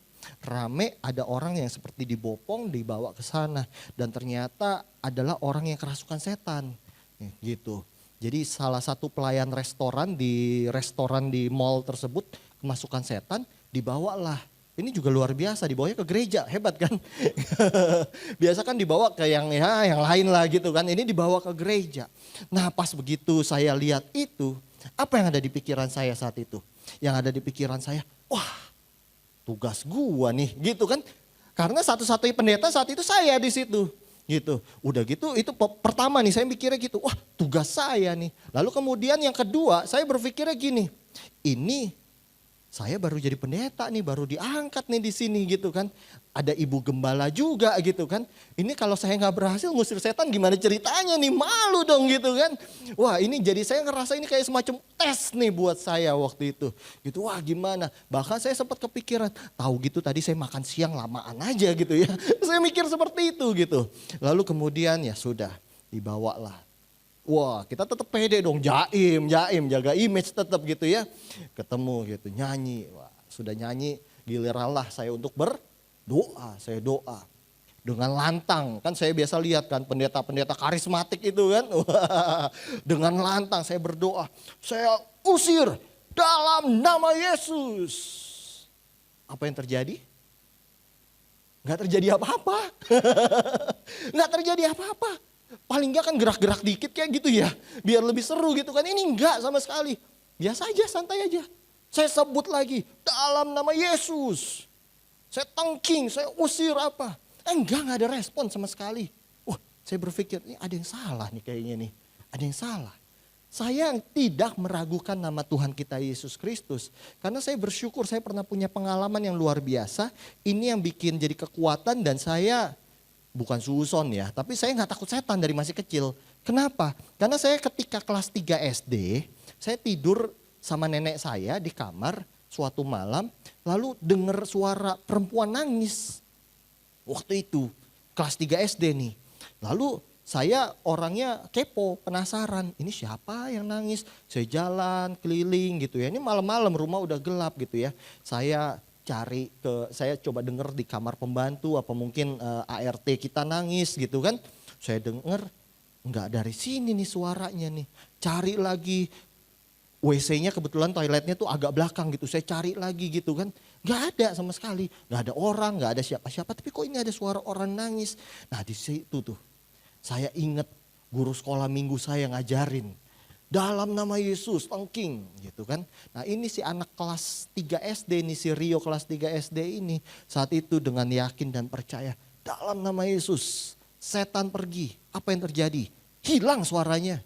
ada orang yang seperti dibopong dibawa ke sana dan ternyata adalah orang yang kerasukan setan, gitu. Jadi salah satu pelayan restoran di mall tersebut kemasukan setan, dibawalah. Ini juga luar biasa, dibawanya ke gereja, hebat kan? Biasa kan dibawa ke yang lain lah gitu kan, ini dibawa ke gereja. Nah pas begitu saya lihat itu, apa yang ada di pikiran saya saat itu? Yang ada di pikiran saya, wah tugas gua nih gitu kan. Karena satu-satunya pendeta saat itu saya di situ. Gitu. Udah gitu itu pertama nih saya mikirnya gitu, wah tugas saya nih. Lalu kemudian yang kedua saya berpikirnya gini, ini saya baru jadi pendeta nih, baru diangkat nih di sini gitu kan. Ada ibu gembala juga gitu kan. Ini kalau saya nggak berhasil ngusir setan gimana ceritanya nih, malu dong gitu kan. Wah ini jadi saya ngerasa ini kayak semacam tes nih buat saya waktu itu. Gitu wah gimana. Bahkan saya sempat kepikiran, tahu gitu tadi saya makan siang lamaan aja gitu ya. Saya mikir seperti itu gitu. Lalu kemudian ya sudah dibawalah. Wah kita tetap pede dong, jaim, jaga image tetap gitu ya. Ketemu gitu, nyanyi. Wah, sudah nyanyi, giliranlah saya untuk berdoa. Saya doa dengan lantang. Kan saya biasa lihat kan pendeta-pendeta karismatik itu kan. Wah, dengan lantang saya berdoa. Saya usir dalam nama Yesus. Apa yang terjadi? Gak terjadi apa-apa. Gak terjadi apa-apa. Paling enggak kan gerak-gerak dikit kayak gitu ya. Biar lebih seru gitu kan. Ini enggak sama sekali. Biasa aja, santai aja. Saya sebut lagi, dalam nama Yesus. Saya tangking, saya usir apa. Enggak ada respon sama sekali. Wah, saya berpikir ini ada yang salah nih kayaknya nih. Ada yang salah. Saya tidak meragukan nama Tuhan kita Yesus Kristus. Karena saya bersyukur saya pernah punya pengalaman yang luar biasa. Ini yang bikin jadi kekuatan dan saya bukan suuzon ya. Tapi saya gak takut setan dari masih kecil. Kenapa? Karena saya ketika kelas 3 SD, saya tidur sama nenek saya di kamar suatu malam. Lalu dengar suara perempuan nangis. Waktu itu kelas 3 SD nih. Lalu saya orangnya kepo, penasaran. Ini siapa yang nangis? Saya jalan keliling gitu ya. Ini malam-malam rumah udah gelap gitu ya. Saya saya coba denger di kamar pembantu apa mungkin ART kita nangis gitu kan. Saya denger enggak dari sini nih suaranya nih. Cari lagi. WC-nya kebetulan toiletnya tuh agak belakang gitu. Saya cari lagi gitu kan. Gak ada sama sekali. Gak ada orang, gak ada siapa-siapa. Tapi kok ini ada suara orang nangis. Nah di situ tuh saya ingat guru sekolah minggu saya ngajarin. Dalam nama Yesus, tangking gitu kan. Nah ini si anak kelas 3 SD nih, si Rio kelas 3 SD ini. Saat itu dengan yakin dan percaya. Dalam nama Yesus, setan pergi. Apa yang terjadi? Hilang suaranya.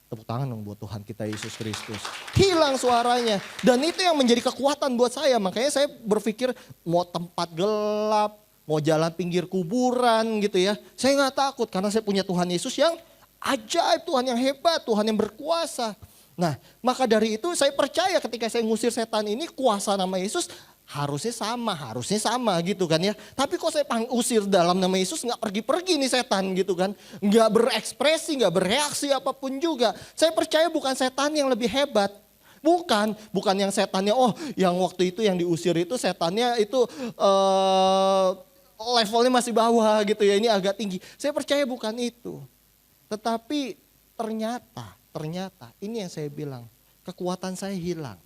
Tepuk tangan dong buat Tuhan kita Yesus Kristus. Hilang suaranya. Dan itu yang menjadi kekuatan buat saya. Makanya saya berpikir mau tempat gelap, mau jalan pinggir kuburan gitu ya. Saya gak takut karena saya punya Tuhan Yesus yang ajaib, Tuhan yang hebat, Tuhan yang berkuasa. Nah maka dari itu saya percaya ketika saya ngusir setan ini kuasa nama Yesus harusnya sama gitu kan ya. Tapi kok saya usir dalam nama Yesus gak pergi-pergi nih setan gitu kan. Gak berekspresi, gak bereaksi apapun juga. Saya percaya bukan setan yang lebih hebat. Bukan yang setannya, yang waktu itu yang diusir itu setannya itu levelnya masih bawah gitu ya, ini agak tinggi. Saya percaya bukan itu. Tetapi ternyata ini yang saya bilang, kekuatan saya hilang.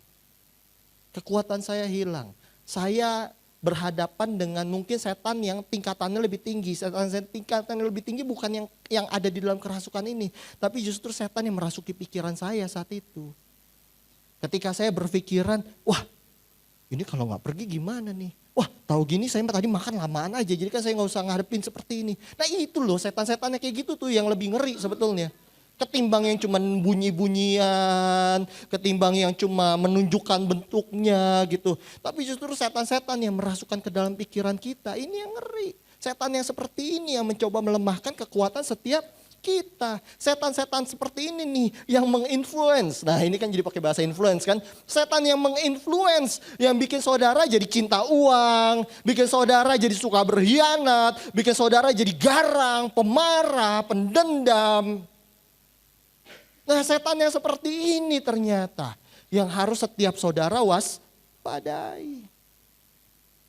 Kekuatan saya hilang. Saya berhadapan dengan mungkin setan yang tingkatannya lebih tinggi. Setan tingkatannya lebih tinggi bukan yang ada di dalam kerasukan ini. Tapi justru setan yang merasuki pikiran saya saat itu. Ketika saya berpikiran, wah ini kalau gak pergi gimana nih? Wah tahu gini saya tadi makan lamaan aja, jadi kan saya gak usah ngadepin seperti ini. Nah itu loh setan-setannya kayak gitu tuh yang lebih ngeri sebetulnya. Ketimbang yang cuma bunyi-bunyian, ketimbang yang cuma menunjukkan bentuknya gitu. Tapi justru setan-setan yang merasukan ke dalam pikiran kita, ini yang ngeri. Setan yang seperti ini yang mencoba melemahkan kekuatan setiap kita. Setan-setan seperti ini nih yang menginfluence. Nah ini kan jadi pakai bahasa influence kan. Setan yang menginfluence, yang bikin saudara jadi cinta uang, bikin saudara jadi suka berkhianat, bikin saudara jadi garang, pemarah, pendendam. Nah setan yang seperti ini ternyata yang harus setiap saudara waspadai.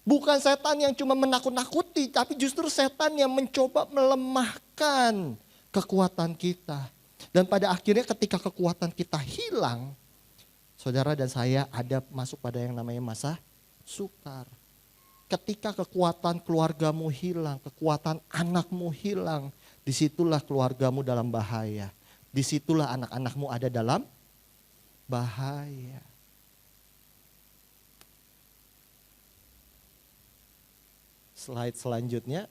Bukan setan yang cuma menakut-nakuti, tapi justru setan yang mencoba melemahkan kekuatan kita. Dan pada akhirnya ketika kekuatan kita hilang, saudara dan saya ada masuk pada yang namanya masa sukar. Ketika kekuatan keluargamu hilang, kekuatan anakmu hilang, disitulah keluargamu dalam bahaya. Disitulah anak-anakmu ada dalam bahaya. Slide selanjutnya.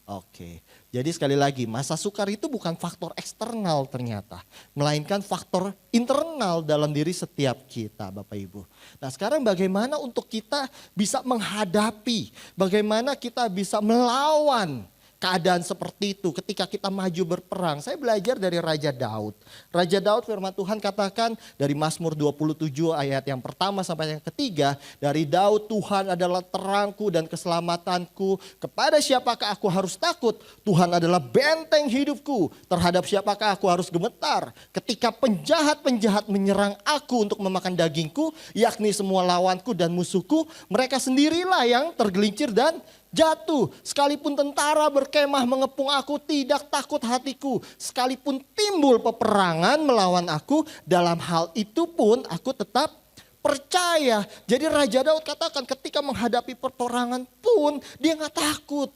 Oke, jadi sekali lagi masa sukar itu bukan faktor eksternal ternyata. Melainkan faktor internal dalam diri setiap kita Bapak Ibu. Nah sekarang bagaimana untuk kita bisa menghadapi, bagaimana kita bisa melawan keadaan seperti itu ketika kita maju berperang. Saya belajar dari Raja Daud. Raja Daud firman Tuhan katakan dari Mazmur 27 ayat yang pertama sampai yang ketiga. Dari Daud, Tuhan adalah terangku dan keselamatanku. Kepada siapakah aku harus takut? Tuhan adalah benteng hidupku. Terhadap siapakah aku harus gemetar? Ketika penjahat-penjahat menyerang aku untuk memakan dagingku, yakni semua lawanku dan musuhku, mereka sendirilah yang tergelincir dan jatuh. Sekalipun tentara berkemah mengepung aku, tidak takut hatiku. Sekalipun timbul peperangan melawan aku, dalam hal itu pun aku tetap percaya. Jadi Raja Daud katakan ketika menghadapi peperangan pun dia gak takut.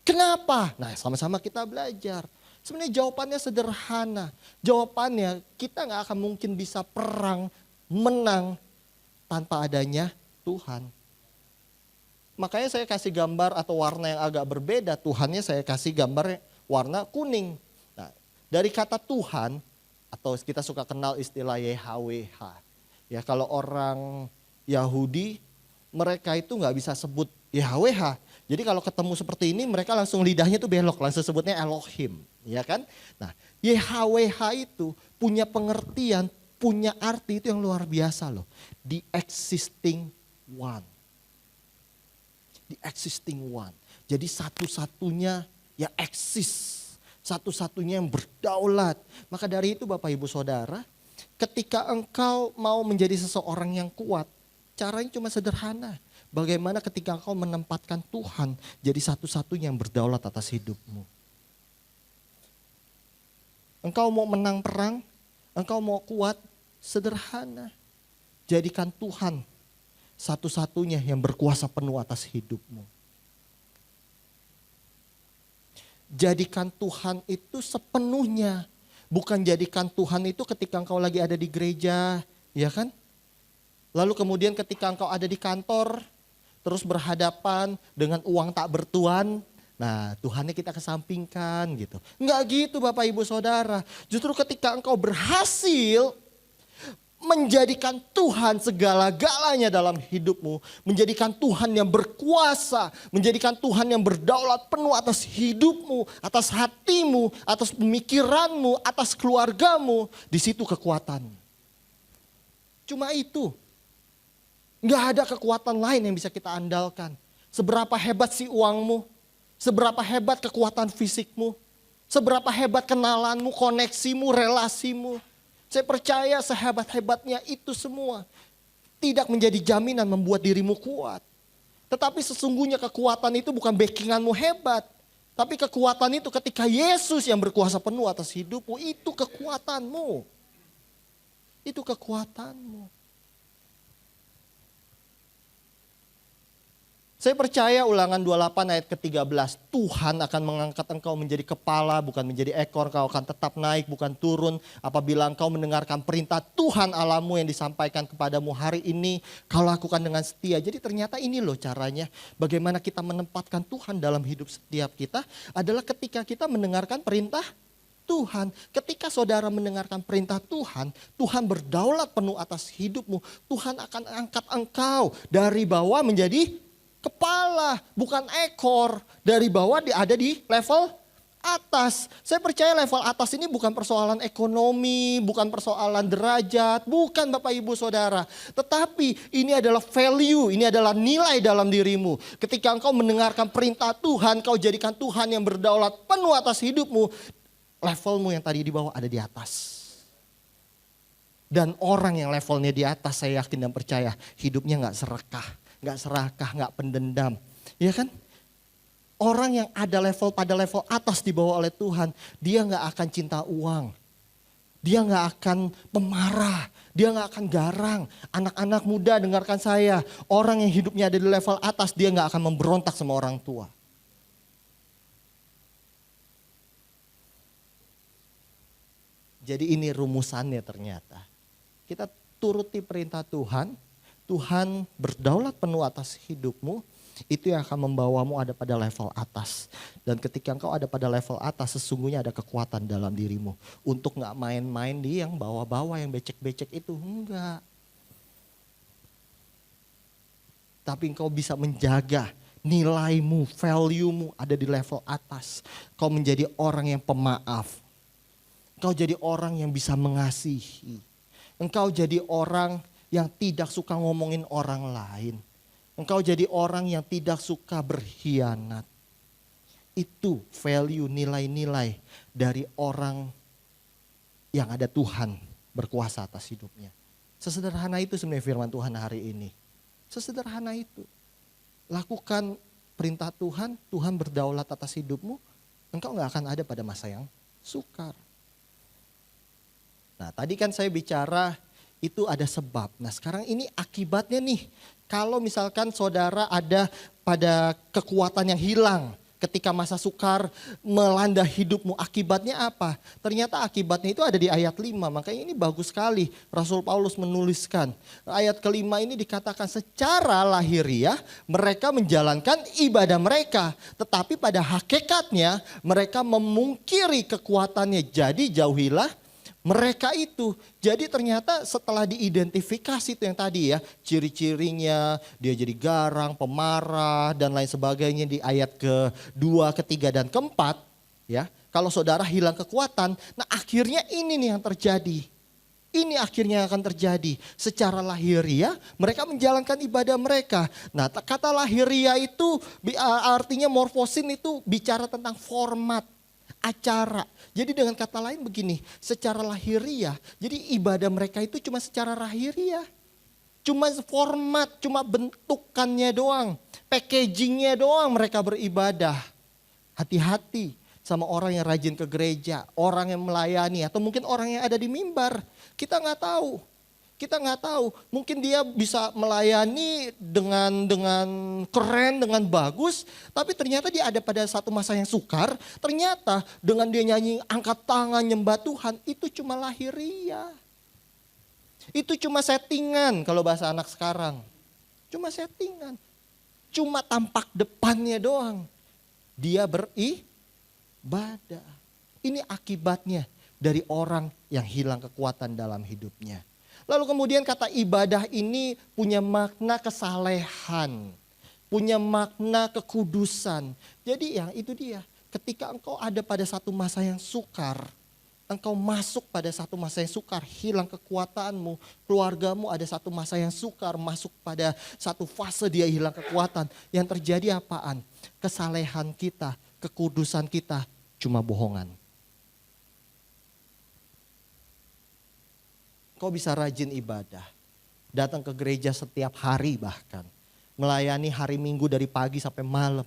Kenapa? Nah, sama-sama kita belajar. Sebenarnya jawabannya sederhana. Jawabannya kita gak akan mungkin bisa perang, menang tanpa adanya Tuhan. Makanya saya kasih gambar atau warna yang agak berbeda. Tuhannya saya kasih gambar warna kuning. Nah, dari kata Tuhan, atau kita suka kenal istilah YHWH. Ya, kalau orang Yahudi, mereka itu gak bisa sebut YHWH. Jadi kalau ketemu seperti ini mereka langsung lidahnya tuh belok, langsung sebutnya Elohim, ya kan? Nah, YHWH itu punya pengertian, punya arti itu yang luar biasa loh. The existing one. The existing one. Jadi satu-satunya yang eksis, satu-satunya yang berdaulat. Maka dari itu Bapak Ibu Saudara, ketika engkau mau menjadi seseorang yang kuat, caranya cuma sederhana. Bagaimana ketika engkau menempatkan Tuhan jadi satu-satunya yang berdaulat atas hidupmu. Engkau mau menang perang, engkau mau kuat, sederhana. Jadikan Tuhan satu-satunya yang berkuasa penuh atas hidupmu. Jadikan Tuhan itu sepenuhnya. Bukan jadikan Tuhan itu ketika engkau lagi ada di gereja, ya kan? Lalu kemudian ketika engkau ada di kantor, terus berhadapan dengan uang tak bertuan, nah Tuhannya kita kesampingkan gitu. Enggak gitu Bapak Ibu Saudara. Justru ketika engkau berhasil menjadikan Tuhan segala-galanya dalam hidupmu, menjadikan Tuhan yang berkuasa, menjadikan Tuhan yang berdaulat penuh atas hidupmu, atas hatimu, atas pemikiranmu, atas keluargamu, di situ kekuatan. Cuma itu. Nggak ada kekuatan lain yang bisa kita andalkan. Seberapa hebat sih uangmu, seberapa hebat kekuatan fisikmu, seberapa hebat kenalanmu, koneksimu, relasimu. Saya percaya sehebat-hebatnya itu semua tidak menjadi jaminan membuat dirimu kuat. Tetapi sesungguhnya kekuatan itu bukan backinganmu hebat. Tapi kekuatan itu ketika Yesus yang berkuasa penuh atas hidupmu, itu kekuatanmu. Itu kekuatanmu. Saya percaya Ulangan 28 ayat ke-13, Tuhan akan mengangkat engkau menjadi kepala bukan menjadi ekor, kau akan tetap naik bukan turun. Apabila engkau mendengarkan perintah Tuhan Allahmu yang disampaikan kepadamu hari ini, kau lakukan dengan setia. Jadi ternyata ini loh caranya bagaimana kita menempatkan Tuhan dalam hidup setiap kita adalah ketika kita mendengarkan perintah Tuhan. Ketika saudara mendengarkan perintah Tuhan, Tuhan berdaulat penuh atas hidupmu. Tuhan akan angkat engkau dari bawah menjadi kepala, bukan ekor. Dari bawah ada di level atas. Saya percaya level atas ini bukan persoalan ekonomi, bukan persoalan derajat, bukan Bapak Ibu Saudara. Tetapi ini adalah value, ini adalah nilai dalam dirimu. Ketika engkau mendengarkan perintah Tuhan, kau jadikan Tuhan yang berdaulat penuh atas hidupmu. Levelmu yang tadi di bawah ada di atas. Dan orang yang levelnya di atas, saya yakin dan percaya hidupnya gak serakah, gak pendendam. Ya kan? Orang yang ada pada level atas dibawa oleh Tuhan, dia gak akan cinta uang. Dia gak akan pemarah, dia gak akan garang. Anak-anak muda dengarkan saya, orang yang hidupnya ada di level atas, dia gak akan memberontak sama orang tua. Jadi ini rumusannya ternyata. Kita turuti perintah Tuhan, Tuhan berdaulat penuh atas hidupmu, itu yang akan membawamu ada pada level atas. Dan ketika engkau ada pada level atas, sesungguhnya ada kekuatan dalam dirimu. Untuk gak main-main di yang bawah-bawah, yang becek-becek itu, enggak. Tapi engkau bisa menjaga nilaimu, value-mu ada di level atas. Kau menjadi orang yang pemaaf. Engkau jadi orang yang bisa mengasihi. Engkau jadi orang yang tidak suka ngomongin orang lain. Engkau jadi orang yang tidak suka berkhianat. Itu value, nilai-nilai dari orang yang ada Tuhan berkuasa atas hidupnya. Sesederhana itu sebenarnya firman Tuhan hari ini. Sesederhana itu. Lakukan perintah Tuhan, Tuhan berdaulat atas hidupmu. Engkau gak akan ada pada masa yang sukar. Nah tadi kan saya bicara itu ada sebab. Nah sekarang ini akibatnya nih. Kalau misalkan saudara ada pada kekuatan yang hilang Ketika masa sukar melanda hidupmu, akibatnya apa? Ternyata akibatnya itu ada di ayat 5. Makanya ini bagus sekali Rasul Paulus menuliskan. Ayat kelima ini dikatakan secara lahiriah mereka menjalankan ibadah mereka. Tetapi pada hakikatnya mereka memungkiri kekuatannya. Jadi jauhilah mereka itu. Jadi ternyata setelah diidentifikasi itu yang tadi ya, ciri-cirinya dia jadi garang, pemarah dan lain sebagainya di ayat ke-2, ke-3 dan ke-4 ya. Kalau saudara hilang kekuatan, nah akhirnya ini nih yang terjadi. Ini akhirnya akan terjadi. Secara lahiriah mereka menjalankan ibadah mereka. Nah kata lahiriah itu artinya morfosin itu bicara tentang format, acara. Jadi dengan kata lain begini, secara lahiriah, jadi ibadah mereka itu cuma secara lahiriah. Cuma format, cuma bentukannya doang, packagingnya doang mereka beribadah. Hati-hati sama orang yang rajin ke gereja, orang yang melayani, atau mungkin orang yang ada di mimbar. Kita nggak tahu. Kita nggak tahu, mungkin dia bisa melayani dengan keren, dengan bagus, tapi ternyata dia ada pada satu masa yang sukar, ternyata dengan dia nyanyi angkat tangan nyembah Tuhan, itu cuma lahiriah. Itu cuma settingan kalau bahasa anak sekarang. Cuma settingan, cuma tampak depannya doang. Dia beribadah. Ini akibatnya dari orang yang hilang kekuatan dalam hidupnya. Lalu kemudian kata ibadah ini punya makna kesalehan, punya makna kekudusan. Jadi yang itu dia, ketika engkau ada pada satu masa yang sukar, engkau masuk pada satu masa yang sukar, hilang kekuatanmu, keluargamu ada satu masa yang sukar, masuk pada satu fase dia hilang kekuatan. Yang terjadi apaan? Kesalehan kita, kekudusan kita cuma bohongan. Kau bisa rajin ibadah, datang ke gereja setiap hari bahkan, melayani hari Minggu dari pagi sampai malam.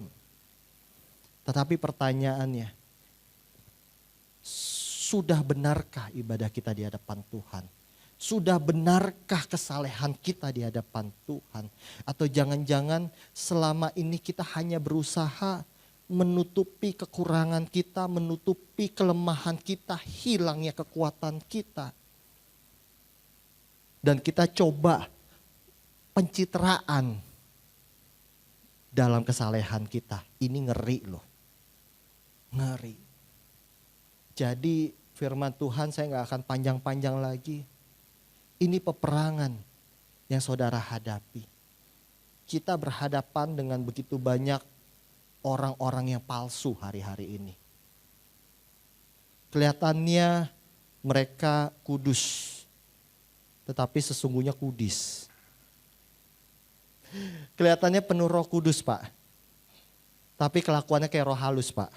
Tetapi pertanyaannya, sudah benarkah ibadah kita di hadapan Tuhan? Sudah benarkah kesalehan kita di hadapan Tuhan? Atau jangan-jangan selama ini kita hanya berusaha menutupi kekurangan kita, menutupi kelemahan kita, hilangnya kekuatan kita. Dan kita coba pencitraan dalam kesalehan kita. Ini ngeri loh. Ngeri. Jadi firman Tuhan saya gak akan panjang-panjang lagi. Ini peperangan yang saudara hadapi. Kita berhadapan dengan begitu banyak orang-orang yang palsu hari-hari ini. Kelihatannya mereka kudus. Tetapi sesungguhnya kudis. Kelihatannya penuh Roh Kudus, Pak. Tapi kelakuannya kayak roh halus, Pak.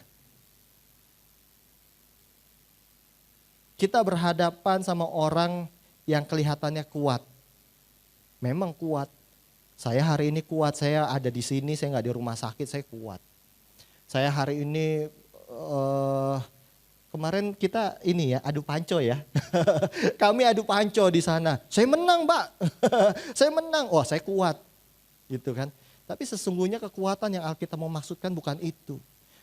Kita berhadapan sama orang yang kelihatannya kuat. Memang kuat. Saya hari ini kuat, saya ada di sini, saya nggak di rumah sakit, saya kuat. Saya hari ini kemarin kita ini ya adu panco ya. Kami adu panco di sana. Saya menang, Pak. Saya menang. Oh, saya kuat. Gitu kan. Tapi sesungguhnya kekuatan yang Alkitab mau maksudkan bukan itu.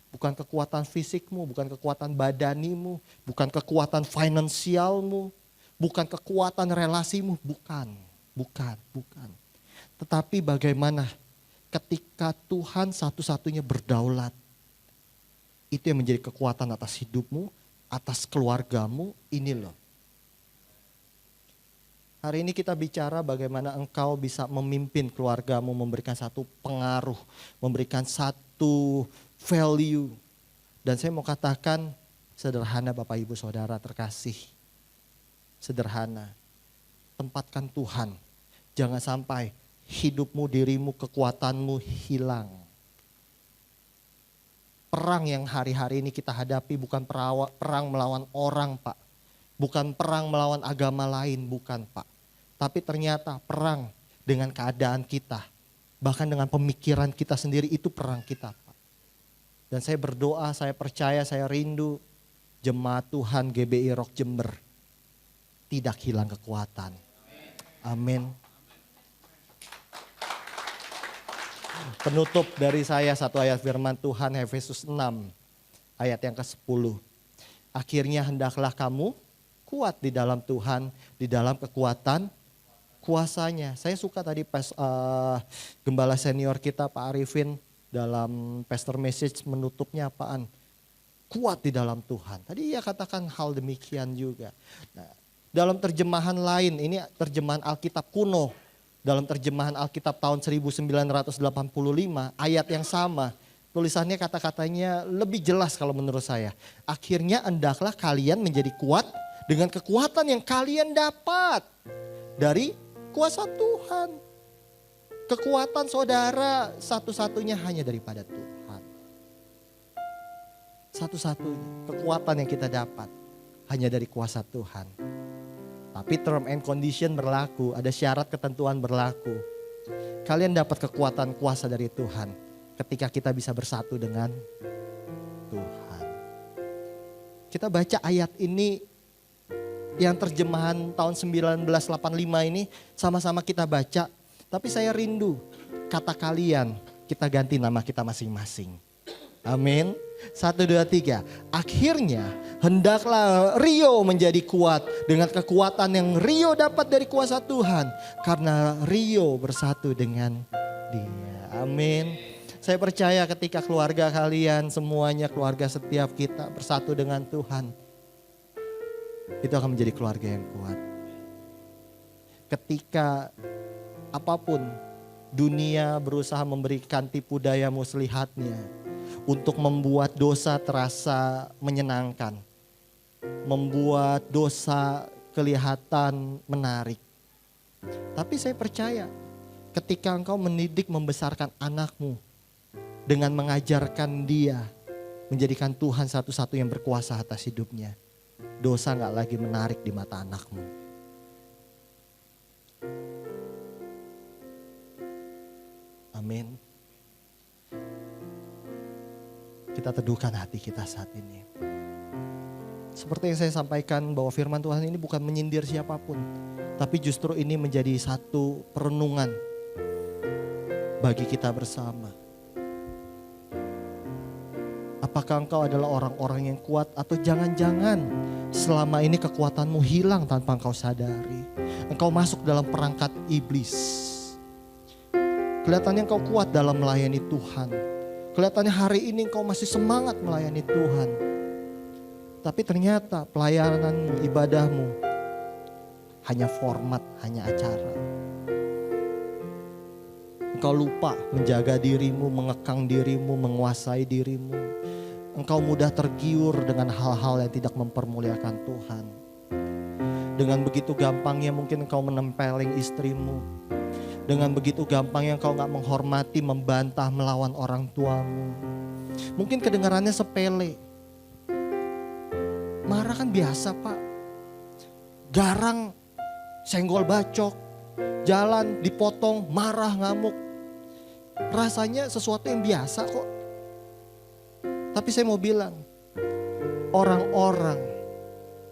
Bukan kekuatan fisikmu, bukan kekuatan badanimu, bukan kekuatan finansialmu, bukan kekuatan relasimu, bukan. Tetapi bagaimana ketika Tuhan satu-satunya berdaulat. Itu yang menjadi kekuatan atas hidupmu, atas keluargamu, ini loh. Hari ini kita bicara bagaimana engkau bisa memimpin keluargamu, memberikan satu pengaruh, memberikan satu value. Dan saya mau katakan sederhana Bapak Ibu Saudara terkasih. Sederhana. Tempatkan Tuhan. Jangan sampai hidupmu, dirimu, kekuatanmu hilang. Perang yang hari-hari ini kita hadapi bukan perang melawan orang, Pak. Bukan perang melawan agama lain, bukan, Pak. Tapi ternyata perang dengan keadaan kita. Bahkan dengan pemikiran kita sendiri, itu perang kita, Pak. Dan saya berdoa, saya percaya, saya rindu jemaat Tuhan GBI Rock Jember tidak hilang kekuatan. Amin. Penutup dari saya satu ayat firman Tuhan, Efesus 6 ayat yang ke-10. Akhirnya hendaklah kamu kuat di dalam Tuhan, di dalam kekuatan kuasanya. Saya suka tadi gembala senior kita Pak Arifin dalam pastor message menutupnya apaan? Kuat di dalam Tuhan. Tadi ia katakan hal demikian juga. Nah, dalam terjemahan lain, ini terjemahan Alkitab kuno. Dalam terjemahan Alkitab tahun 1985, ayat yang sama. Tulisannya kata-katanya lebih jelas kalau menurut saya. Akhirnya hendaklah kalian menjadi kuat dengan kekuatan yang kalian dapat dari kuasa Tuhan. Kekuatan saudara satu-satunya hanya daripada Tuhan. Satu-satunya kekuatan yang kita dapat hanya dari kuasa Tuhan. Tapi term and condition berlaku, ada syarat ketentuan berlaku. Kalian dapat kekuatan kuasa dari Tuhan ketika kita bisa bersatu dengan Tuhan. Kita baca ayat ini yang terjemahan tahun 1985 ini sama-sama kita baca. Tapi saya rindu kata kalian, kita ganti nama kita masing-masing. Amin. 1, 2, 3. Akhirnya hendaklah Rio menjadi kuat dengan kekuatan yang Rio dapat dari kuasa Tuhan. Karena Rio bersatu dengan Dia. Amin. Saya percaya ketika keluarga kalian semuanya, keluarga setiap kita bersatu dengan Tuhan. Itu akan menjadi keluarga yang kuat. Ketika apapun dunia berusaha memberikan tipu daya muslihatnya untuk membuat dosa terasa menyenangkan, membuat dosa kelihatan menarik. Tapi saya percaya ketika engkau mendidik membesarkan anakmu dengan mengajarkan dia menjadikan Tuhan satu-satu yang berkuasa atas hidupnya, dosa gak lagi menarik di mata anakmu. Amin. Kita teduhkan hati kita saat ini. Seperti yang saya sampaikan bahwa firman Tuhan ini bukan menyindir siapapun. Tapi justru ini menjadi satu perenungan bagi kita bersama. Apakah engkau adalah orang-orang yang kuat atau jangan-jangan selama ini kekuatanmu hilang tanpa engkau sadari. Engkau masuk dalam perangkat iblis. Kelihatannya engkau kuat dalam melayani Tuhan. Kelihatannya hari ini engkau masih semangat melayani Tuhan. Tapi ternyata pelayananmu, ibadahmu hanya format, hanya acara. Engkau lupa menjaga dirimu, mengekang dirimu, menguasai dirimu. Engkau mudah tergiur dengan hal-hal yang tidak mempermuliakan Tuhan. Dengan begitu gampangnya mungkin engkau menempeleng istrimu. Dengan begitu gampangnya engkau gak menghormati, membantah, melawan orang tuamu. Mungkin kedengarannya sepele. Marah kan biasa Pak. Garang, senggol bacok, jalan dipotong, marah, ngamuk. Rasanya sesuatu yang biasa kok. Tapi saya mau bilang, orang-orang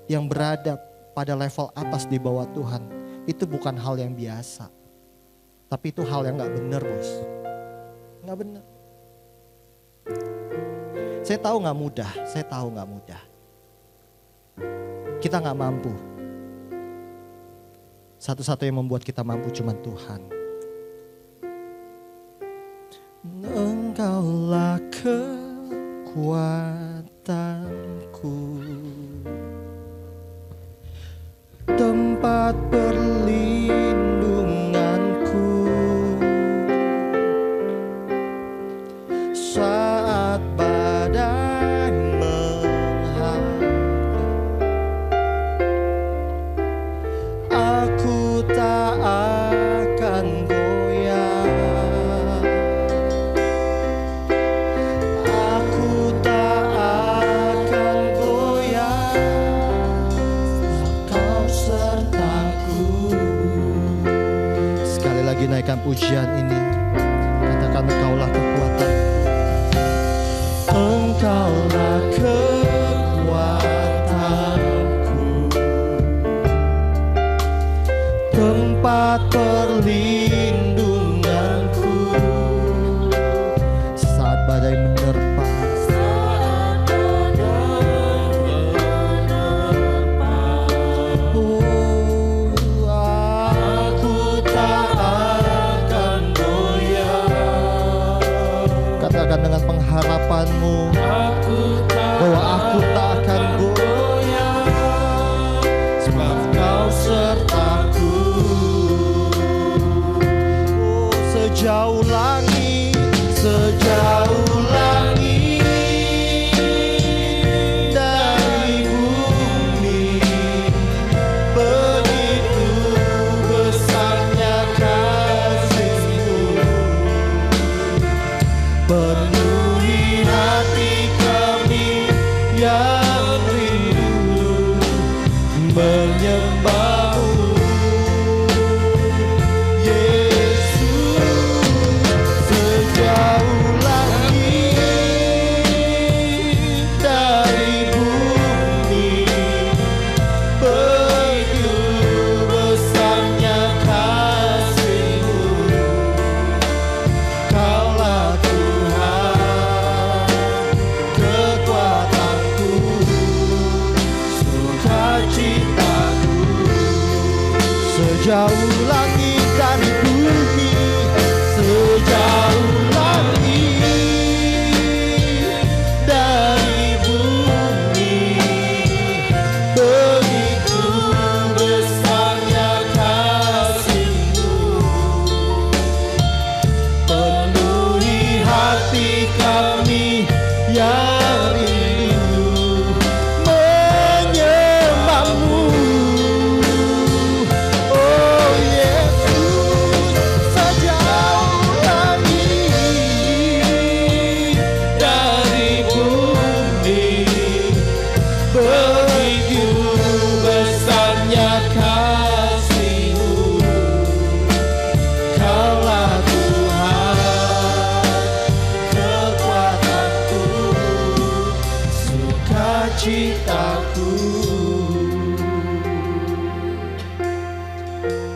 yang berada pada level atas di bawah Tuhan, itu bukan hal yang biasa. Tapi itu hal yang gak benar bos. Gak benar. Saya tahu gak mudah, saya tahu gak mudah. Kita gak mampu. Satu-satu yang membuat kita mampu cuma Tuhan. Engkaulah kekuatanku, tempat perlindunganku saat badai menghantui. Aku tak akan goyah, aku tak akan goyah, Kau sertaku. Sekali lagi naikkan pujian ini, katakan Engkaulah kekuatan. Engkaulah kekuatanku, tempat perlindunganku bahwa aku tak akan goyah, sebab Kau sertaku. Oh, sejauh langit, sejauh langit dari bumi, begitu besarnya kasih-Mu. Penuhi hati kami yang rindu menyembah-Mu, Yesus. Sejauh langit dari bumi, begitu besarnya kasih-Mu. Kaulah Tuhan, kekuatanku, sukacitaku. Sejauh langit dari bumi, sejauh langit dari bumi, begitu besarnya kasih-Mu. Penuhi hati kami yang rindu menyembah-Mu. Oh Yesus, sejauh langit dari bumi, begitu besarnya kasih-Mu. Kaulah Tuhan, kekuatanku, sukacitaku.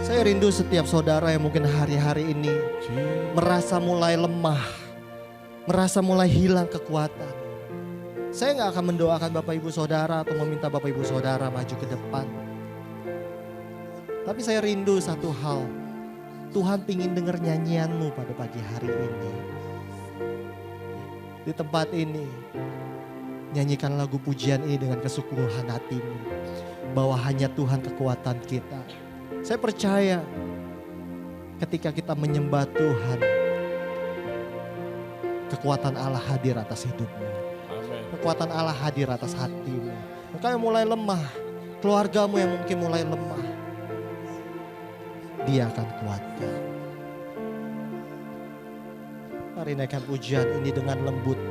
Saya rindu setiap saudara yang mungkin hari-hari ini merasa mulai lemah, merasa mulai hilang kekuatan. Saya nggak akan mendoakan Bapak Ibu Saudara atau meminta Bapak Ibu Saudara maju ke depan. Tapi saya rindu satu hal, Tuhan ingin dengar nyanyianmu pada pagi hari ini. Di tempat ini, nyanyikan lagu pujian ini dengan kesungguhan hatimu, bahwa hanya Tuhan kekuatan kita. Saya percaya ketika kita menyembah Tuhan, kekuatan Allah hadir atas hidupmu. Amin. Kekuatan Allah hadir atas hatimu. Engkau yang mulai lemah, keluargamu yang mungkin mulai lemah, Dia akan kuatkan. Mari naikkan pujian ini dengan lembut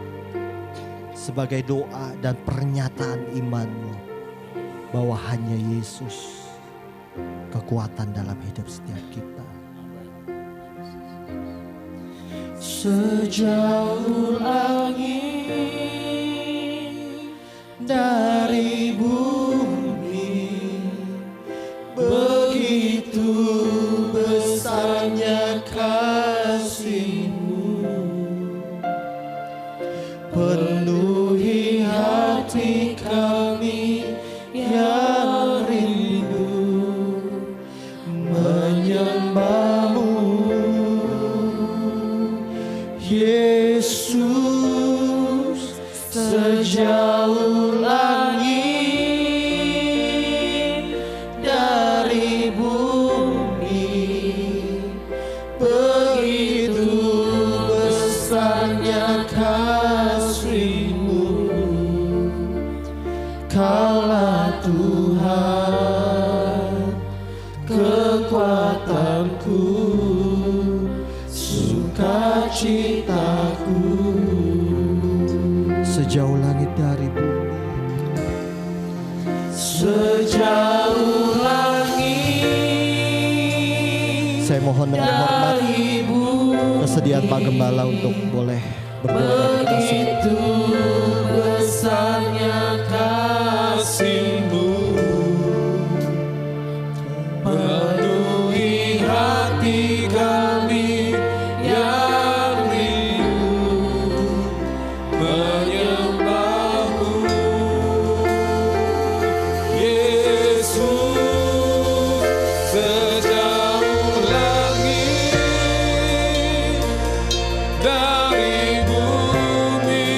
sebagai doa dan pernyataan imanmu bahwa hanya Yesus kekuatan dalam hidup setiap kita. Sejauh langit dari bumi, begitu besarnya kasih-Mu. Penuhi hati kami yang rindu menyembah-Mu, Yesus. Sejauh langit dari bumi, begitu besarnya kasih-Mu. Kaulah Tuhan, kekuatanku, sukacitaku. Sejauh langit dari bumi, sejauh langit. Saya mohon dengan hormat kesediaan Pak Gembala untuk boleh berdoa dan kita semua. Besarnya kasih-Mu, penuhi hati kami yang rindu menyembah-Mu, Yesus. Sejauh langit dari bumi,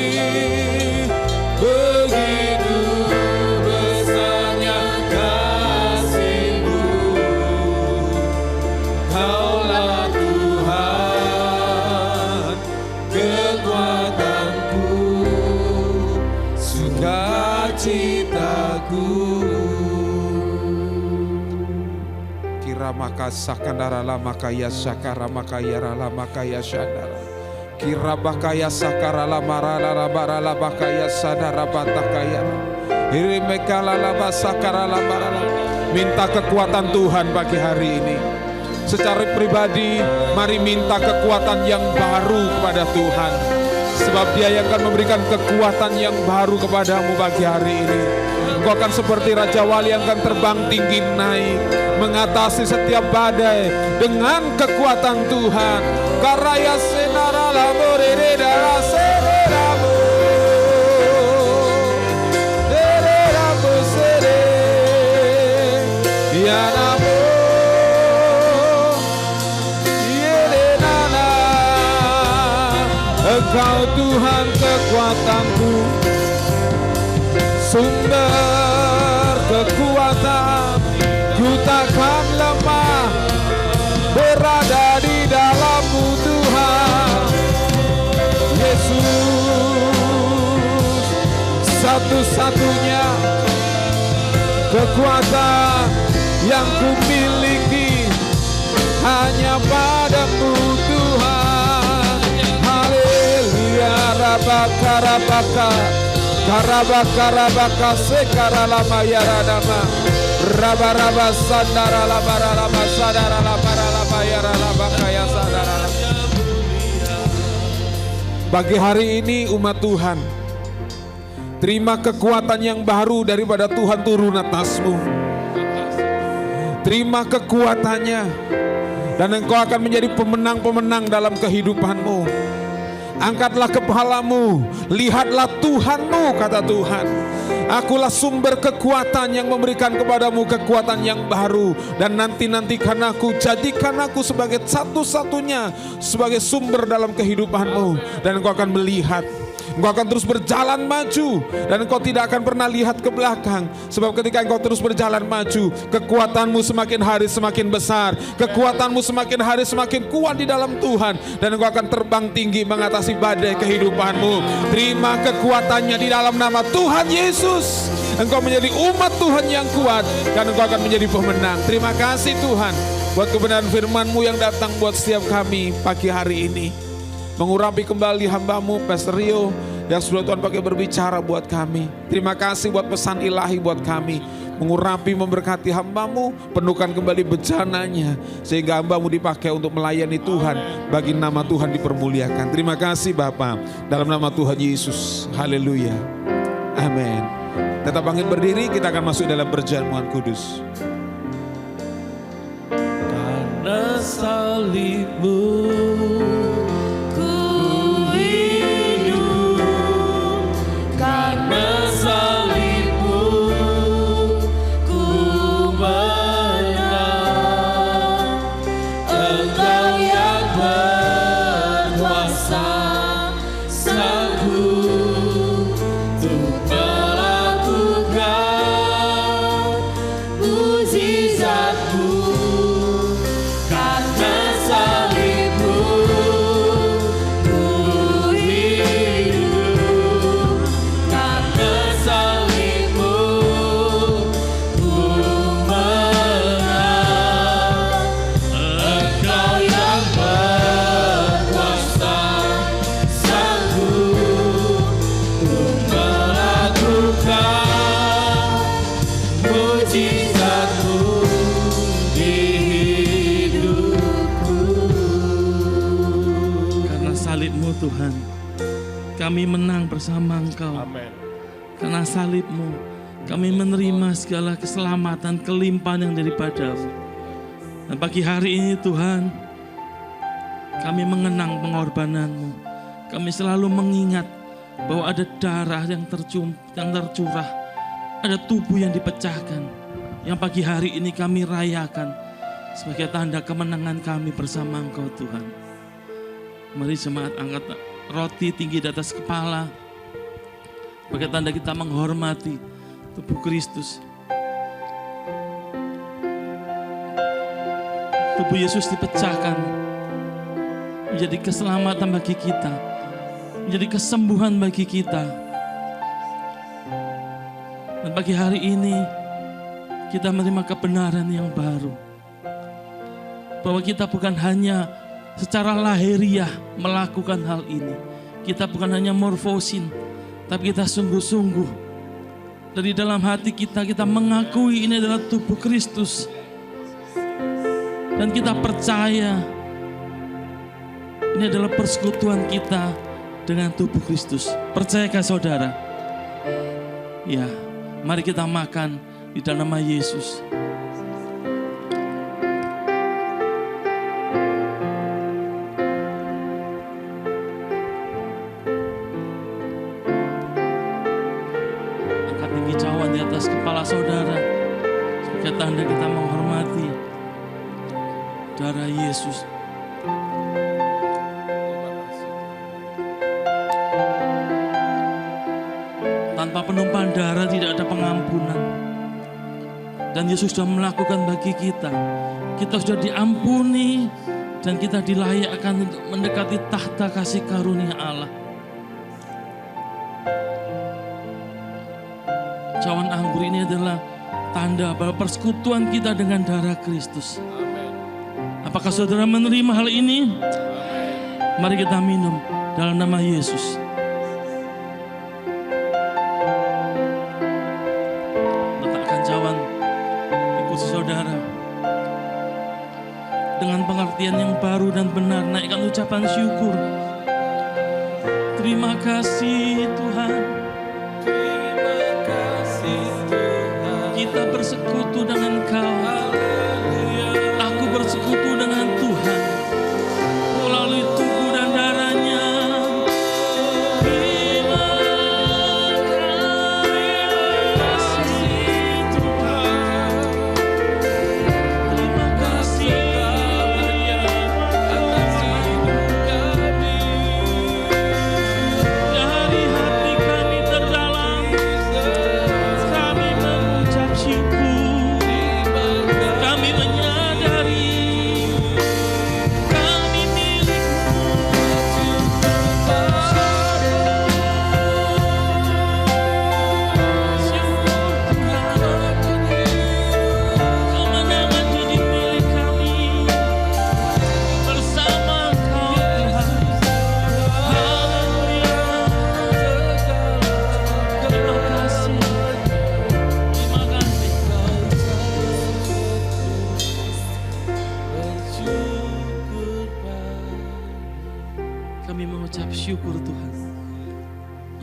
sukacitaku. Kira maka sakandara lama kaya sakara makaya rala makaya sadara. Kira bakaya sakara lama rala barala bakaya sadara batakaya. Irimekala lama sakara lama rala. Minta kekuatan Tuhan pagi hari ini. Secara pribadi, mari minta kekuatan yang baru kepada Tuhan. Sebab Dia yang akan memberikan kekuatan yang baru kepadamu pagi hari ini. Engkau akan seperti Raja Wali yang akan terbang tinggi naik, mengatasi setiap badai dengan kekuatan Tuhan. Karaya senara lamore dara sereramu. Sereramu sere. Ya namo. Yelenana. Engkau Tuhan kekuatanku, sumber kekuatan, ku takkan lemah, berada di dalam-Mu Tuhan. Yesus, satu-satunya kekuatan yang ku miliki hanya pada-Mu Tuhan. Haleluya, rabaka rabaka. Karabaka sekara lama yaradama. Raba sandara lama sadara lama yaralama kaya sadara. Pagi hari ini umat Tuhan, terima kekuatan yang baru daripada Tuhan turun atasmu. Terima kekuatannya, dan engkau akan menjadi pemenang-pemenang dalam kehidupanmu. Angkatlah kepalamu, lihatlah Tuhanmu, kata Tuhan. Akulah sumber kekuatan yang memberikan kepadamu kekuatan yang baru. Dan nantikan aku, jadikan aku sebagai satu-satunya, sebagai sumber dalam kehidupanmu. Dan engkau akan melihat, engkau akan terus berjalan maju, dan engkau tidak akan pernah lihat ke belakang. Sebab ketika engkau terus berjalan maju, kekuatanmu semakin hari semakin besar, kekuatanmu semakin hari semakin kuat di dalam Tuhan, dan engkau akan terbang tinggi mengatasi badai kehidupanmu. Terima kekuatannya di dalam nama Tuhan Yesus. Engkau menjadi umat Tuhan yang kuat, dan engkau akan menjadi pemenang. Terima kasih Tuhan buat kebenaran firman-Mu yang datang buat setiap kami pagi hari ini. Mengurapi kembali hamba-Mu Pastor Rio yang sudah Tuhan pakai berbicara buat kami. Terima kasih buat pesan ilahi buat kami. Mengurapi, memberkati hamba-Mu, penuhkan kembali bejananya, sehingga hamba-Mu dipakai untuk melayani Tuhan, bagi nama Tuhan dipermuliakan. Terima kasih Bapa, dalam nama Tuhan Yesus. Haleluya. Amin. Tetap bangkit berdiri, kita akan masuk dalam perjamuan kudus. Karena salib-Mu Tuhan, kami menang bersama Engkau. Amin. Karena salib-Mu, kami menerima segala keselamatan, kelimpahan yang daripada-Mu. Dan pagi hari ini Tuhan, kami mengenang pengorbanan-Mu. Kami selalu mengingat bahwa ada darah yang tercurah, ada tubuh yang dipecahkan, yang pagi hari ini kami rayakan sebagai tanda kemenangan kami bersama Engkau Tuhan. Mari jemaat angkat roti tinggi di atas kepala, sebagai tanda kita menghormati tubuh Kristus. Tubuh Yesus dipecahkan menjadi keselamatan bagi kita, menjadi kesembuhan bagi kita. Dan pagi hari ini kita menerima kebenaran yang baru. Bahwa kita bukan hanya secara lahiriah melakukan hal ini. Kita bukan hanya morfosin, tapi kita sungguh-sungguh dari dalam hati kita mengakui ini adalah tubuh Kristus. Dan kita percaya ini adalah persekutuan kita dengan tubuh Kristus. Percayakah saudara? Ya, mari kita makan di dalam nama Yesus. Angkat tinggi cawan di atas kepala saudara sebagai tanda kita menghormati darah Yesus. Tanpa penumpahan darah tidak ada pengampunan. Dan Yesus sudah melakukan bagi kita. Kita sudah diampuni dan kita dilayakkan untuk mendekati tahta kasih karunia Allah. Cawan anggur ini adalah tanda bahwa persekutuan kita dengan darah Kristus. Apakah saudara menerima hal ini? Mari kita minum dalam nama Yesus. Saudara, dengan pengertian yang baru dan benar, naikkan ucapan syukur. Terima kasih Tuhan. Terima kasih Tuhan. Kita bersekutu dengan Kau. Aku bersekutu dengan Tuhan melalui tubuh dan darahnya. Kami mengucap syukur Tuhan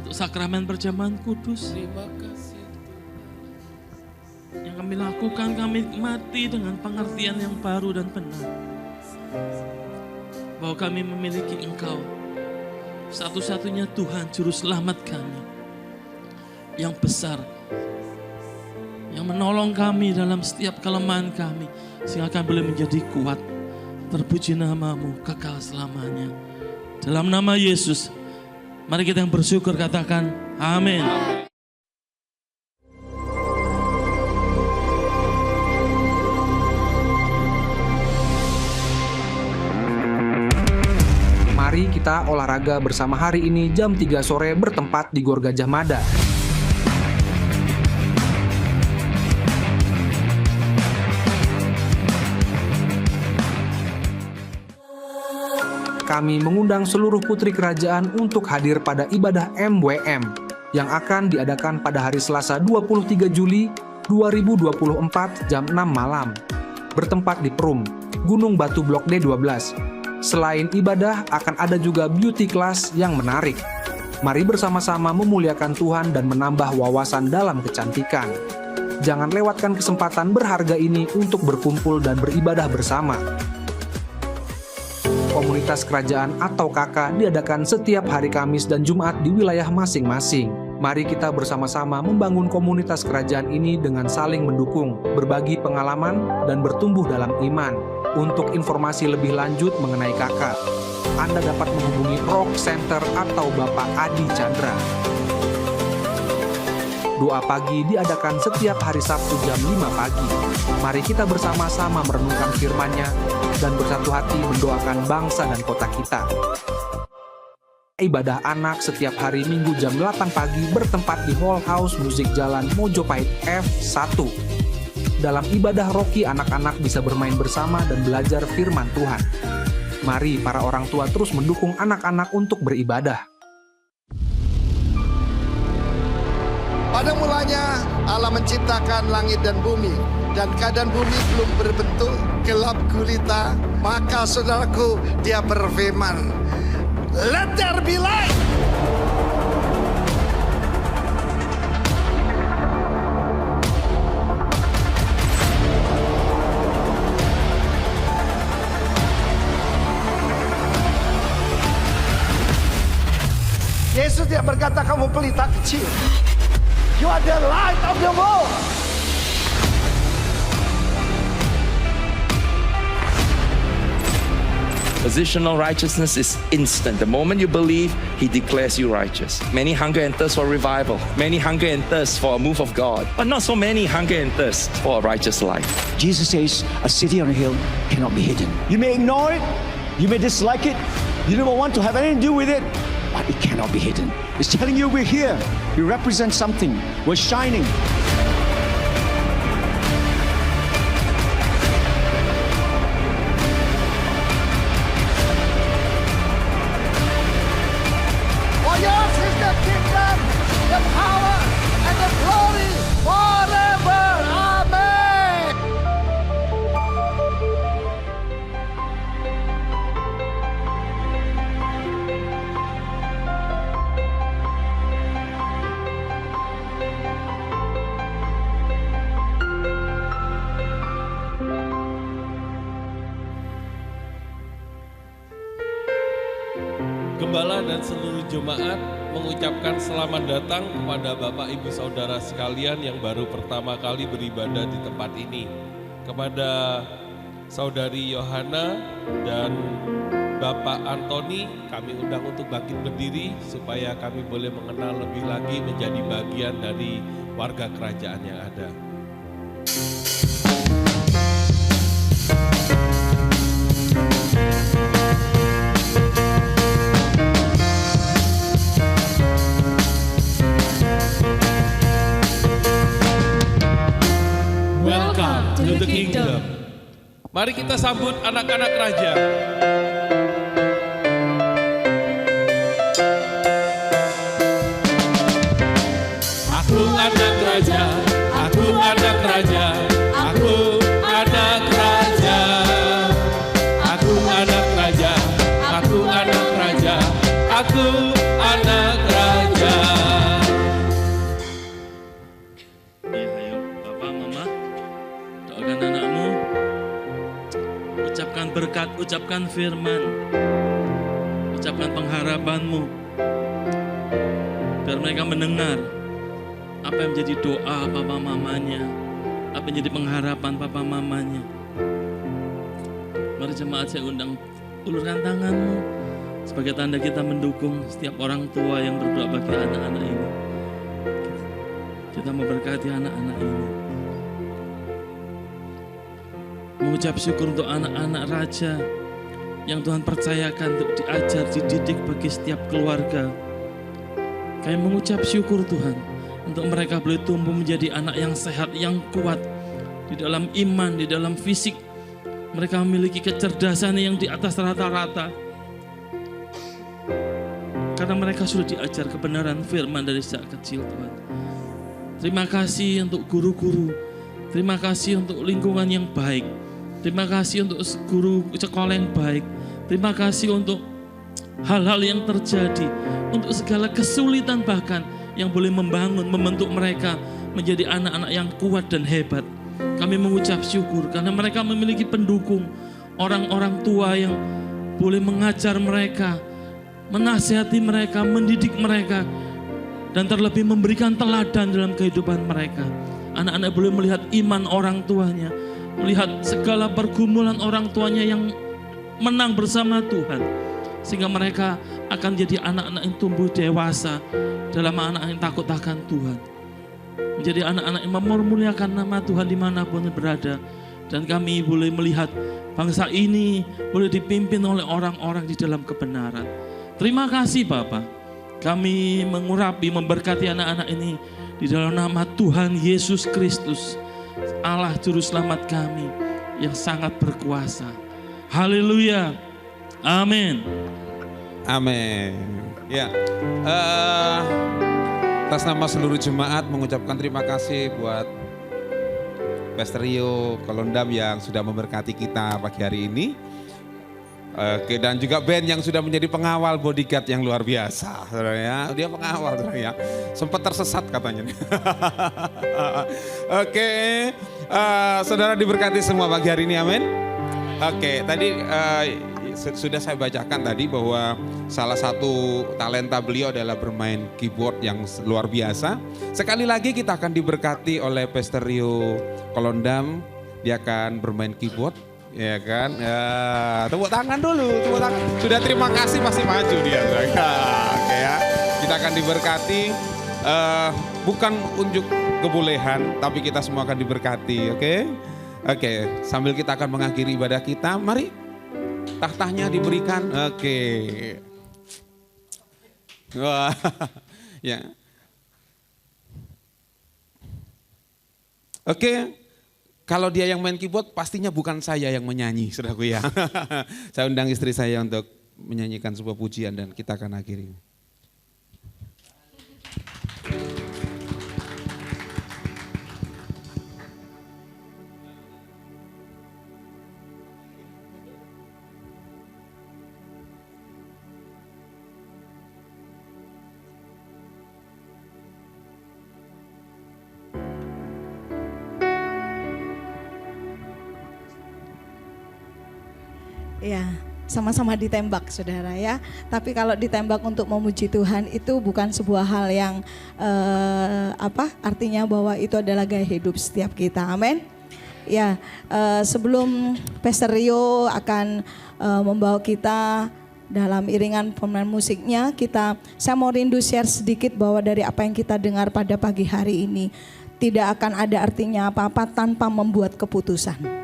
untuk sakramen perjamuan kudus. Terima kasih. Yang kami lakukan, kami nikmati dengan pengertian yang baru dan benar. Bahwa kami memiliki Engkau, satu-satunya Tuhan Juru Selamat kami, yang besar, yang menolong kami dalam setiap kelemahan kami, sehingga kami boleh menjadi kuat. Terpuji nama-Mu kekal selamanya. Dalam nama Yesus, mari kita yang bersyukur katakan amin. Mari kita olahraga bersama hari ini jam 3 sore bertempat di Gor Gajah Mada. Kami mengundang seluruh putri kerajaan untuk hadir pada ibadah MWM yang akan diadakan pada hari Selasa 23 Juli 2024 jam 6 malam. Bertempat di Perum, Gunung Batu Blok D12. Selain ibadah, akan ada juga beauty class yang menarik. Mari bersama-sama memuliakan Tuhan dan menambah wawasan dalam kecantikan. Jangan lewatkan kesempatan berharga ini untuk berkumpul dan beribadah bersama. Komunitas Kerajaan atau KK diadakan setiap hari Kamis dan Jumat di wilayah masing-masing. Mari kita bersama-sama membangun komunitas kerajaan ini dengan saling mendukung, berbagi pengalaman, dan bertumbuh dalam iman. Untuk informasi lebih lanjut mengenai KK, Anda dapat menghubungi Rock Center atau Bapak Adi Chandra. Doa pagi diadakan setiap hari Sabtu jam 5 pagi. Mari kita bersama-sama merenungkan firman-Nya dan bersatu hati mendoakan bangsa dan kota kita. ibadah anak setiap hari Minggu jam 8 pagi bertempat di Hall House Musik Jalan Mojopahit F1. Dalam ibadah Rocky, anak-anak bisa bermain bersama dan belajar firman Tuhan. Mari para orang tua terus mendukung anak-anak untuk beribadah. Pada mulanya Allah menciptakan langit dan bumi, dan keadaan bumi belum berbentuk, gelap gulita. Maka saudaraku, dia berfirman, "Let there be light." Yesus tidak berkata kamu pelita kecil. You are the light of the world. Positional righteousness is instant. The moment you believe, He declares you righteous. Many hunger and thirst for revival. Many hunger and thirst for a move of God. But not so many hunger and thirst for a righteous life. Jesus says, a city on a hill cannot be hidden. You may ignore it, you may dislike it, you don't want to have anything to do with it, but it cannot be hidden. It's telling you we're here, we represent something, we're shining. For yours is the kingdom, the power, and the glory forever. Amen. Gembala dan seluruh jemaat mengucapkan selamat datang kepada Bapak Ibu Saudara sekalian yang baru pertama kali beribadah di tempat ini. Kepada Saudari Yohana dan Bapak Antoni, kami undang untuk bangkit berdiri supaya kami boleh mengenal lebih lagi menjadi bagian dari warga kerajaan yang ada. Welcome to the kingdom. Mari kita sambut anak-anak raja. Aku anak raja, aku anak raja, aku anak raja, aku anak raja, aku anak raja, aku anak raja. Ya, ayo Bapak, Mama, doakan anakmu, ucapkan berkat, ucapkan firman, ucapkan pengharapanmu, biar mereka mendengar apa yang menjadi doa papa mamanya, apa yang menjadi pengharapan papa mamanya. Mari jemaat saya undang, ulurkan tanganmu sebagai tanda kita mendukung setiap orang tua yang berdoa bagi anak-anak ini. Kita memberkati anak-anak ini. Mengucap syukur untuk anak-anak raja yang Tuhan percayakan untuk diajar, dididik bagi setiap keluarga. Kami mengucap syukur Tuhan untuk mereka boleh tumbuh menjadi anak yang sehat, yang kuat di dalam iman, di dalam fisik. Mereka memiliki kecerdasan yang di atas rata-rata. Karena mereka sudah diajar kebenaran firman dari sejak kecil Tuhan. Terima kasih untuk guru-guru. Terima kasih untuk lingkungan yang baik. Terima kasih untuk guru sekolah yang baik. Terima kasih untuk hal-hal yang terjadi. Untuk segala kesulitan bahkan yang boleh membangun, membentuk mereka menjadi anak-anak yang kuat dan hebat. Kami mengucap syukur karena mereka memiliki pendukung, orang-orang tua yang boleh mengajar mereka, menasihati mereka, mendidik mereka, dan terlebih memberikan teladan dalam kehidupan mereka. Anak-anak boleh melihat iman orang tuanya, melihat segala pergumulan orang tuanya yang menang bersama Tuhan, sehingga mereka akan jadi anak-anak yang tumbuh dewasa dalam anak yang takut akan Tuhan, menjadi anak-anak yang memuliakan nama Tuhan dimanapun berada. Dan kami boleh melihat bangsa ini boleh dipimpin oleh orang-orang di dalam kebenaran. Terima kasih Bapa. Kami mengurapi, memberkati anak-anak ini di dalam nama Tuhan Yesus Kristus, Allah Juru Selamat kami yang sangat berkuasa. Haleluya. Amin. Amin. Ya, atas nama seluruh jemaat mengucapkan terima kasih buat Pastor Rio Kolondam yang sudah memberkati kita pagi hari ini. Oke, dan juga band yang sudah menjadi pengawal bodyguard yang luar biasa, saudara ya. Dia pengawal, saudara ya. Sempat tersesat katanya. Oke, saudara diberkati semua pagi hari ini, amin. Oke, tadi sudah saya bacakan tadi bahwa salah satu talenta beliau adalah bermain keyboard yang luar biasa. Sekali lagi kita akan diberkati oleh Pastor Rio Kolondam. Dia akan bermain keyboard, ya kan? Ya, tepuk tangan dulu, tepuk tangan. Sudah terima kasih pasti maju dia. Oke ya, kita akan diberkati. Bukan unjuk kebolehan, tapi kita semua akan diberkati, oke? Oke, sambil kita akan mengakhiri ibadah kita, mari tahtanya diberikan, oke. Wah, ya. Oke, kalau dia yang main keyboard, pastinya bukan saya yang menyanyi, saudaraku ya. Saya undang istri saya untuk menyanyikan sebuah pujian dan kita akan akhiri. Ya, sama-sama ditembak saudara ya. Tapi kalau ditembak untuk memuji Tuhan itu bukan sebuah hal yang artinya bahwa itu adalah gaya hidup setiap kita. Amin. Ya, sebelum Pastor Rio akan membawa kita dalam iringan pemain musiknya, saya mau rindu share sedikit bahwa dari apa yang kita dengar pada pagi hari ini tidak akan ada artinya apa-apa tanpa membuat keputusan.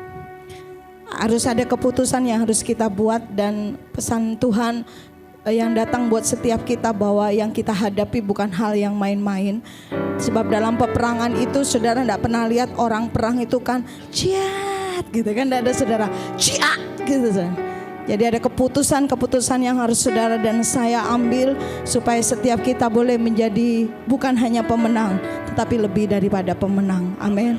Harus ada keputusan yang harus kita buat, dan pesan Tuhan yang datang buat setiap kita bahwa yang kita hadapi bukan hal yang main-main. Sebab dalam peperangan itu saudara tidak pernah lihat orang perang itu kan ciat gitu kan, tidak ada saudara ciat gitu. Jadi ada keputusan-keputusan yang harus saudara dan saya ambil supaya setiap kita boleh menjadi bukan hanya pemenang tetapi lebih daripada pemenang. Amin.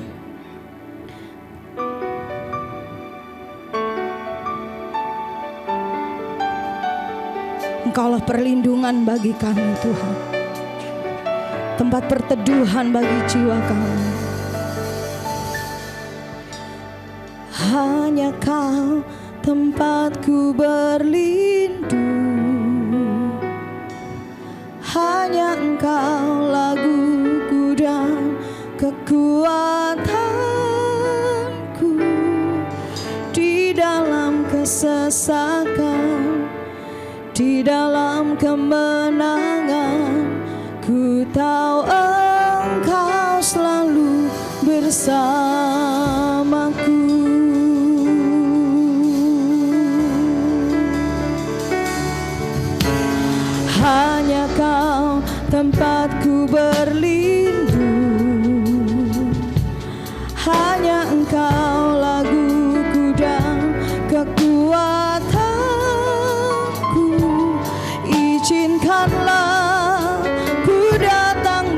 Engkaulah perlindungan bagi kami Tuhan, tempat perteduhan bagi jiwa kami. Hanya Kau tempatku berlindung, hanya Engkau laguku dan kekuatanku di dalam kesesakan. Di dalam kemenangan, ku tahu Engkau selalu bersamaku. Hanya Kau tempatku berlindung, hanya Engkau laguku dan kekuatan. Izinkanlah ku datang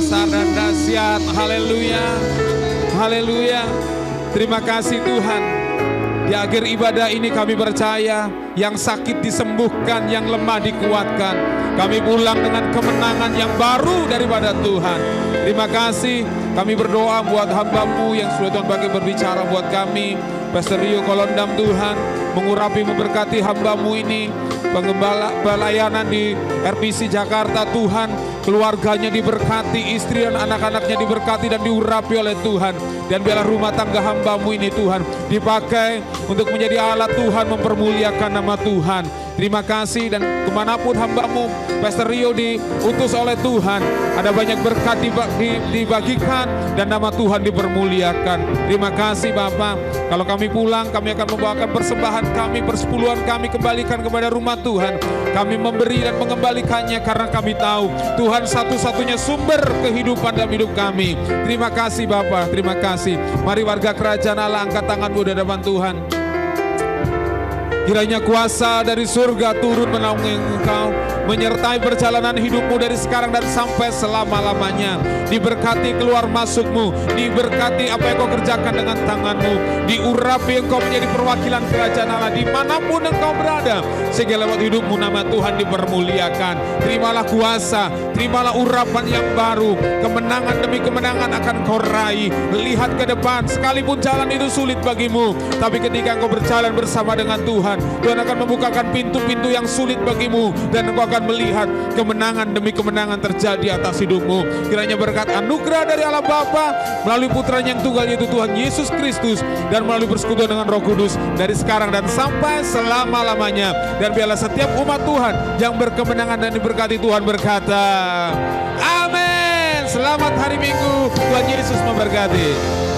besar dan dahsyat. Haleluya. Haleluya. Terima kasih Tuhan. Di akhir ibadah ini kami percaya yang sakit disembuhkan, yang lemah dikuatkan. Kami pulang dengan kemenangan yang baru daripada Tuhan. Terima kasih. Kami berdoa buat hamba-Mu yang sudah Tuhan bagi berbicara buat kami. Pastor Rio Kolondam Tuhan, mengurapi memberkati hamba-Mu ini. Pengembala pelayanan di RPC Jakarta Tuhan, keluarganya diberkati, istri dan anak-anaknya diberkati dan diurapi oleh Tuhan. Dan biarlah rumah tangga hamba-Mu ini Tuhan dipakai untuk menjadi alat Tuhan mempermuliakan nama Tuhan. Terima kasih, dan kemanapun hamba-Mu Pastor Rio diutus oleh Tuhan, ada banyak berkat dibagikan dan nama Tuhan dipermuliakan. Terima kasih Bapak. Kalau kami pulang, kami akan membawakan persembahan kami, persepuluhan kami kembalikan kepada rumah Tuhan. Kami memberi dan mengembalikannya karena kami tahu Tuhan satu-satunya sumber kehidupan dalam hidup kami. Terima kasih Bapak, terima kasih. Mari warga kerajaan Allah, angkat tanganmu di hadapan Tuhan. Kiranya kuasa dari surga turun menaungi engkau, menyertai perjalanan hidupmu dari sekarang dan sampai selama-lamanya. Diberkati keluar masukmu, diberkati apa yang kau kerjakan dengan tanganmu, diurapi engkau menjadi perwakilan kerajaan Allah dimanapun engkau berada, sehingga lewat hidupmu nama Tuhan dipermuliakan. Terimalah kuasa, terimalah urapan yang baru, kemenangan demi kemenangan akan kau raih. Lihat ke depan, sekalipun jalan itu sulit bagimu, tapi ketika engkau berjalan bersama dengan Tuhan, Tuhan akan membukakan pintu-pintu yang sulit bagimu, dan engkau akan melihat kemenangan demi kemenangan terjadi atas hidupmu. Kiranya berkat anugerah dari Allah Bapa melalui putranya yang tunggal yaitu Tuhan Yesus Kristus, dan melalui persekutuan dengan Roh Kudus dari sekarang dan sampai selama-lamanya. Dan biarlah setiap umat Tuhan yang berkemenangan dan diberkati Tuhan berkata, amin. Selamat hari Minggu, Tuhan Yesus memberkati.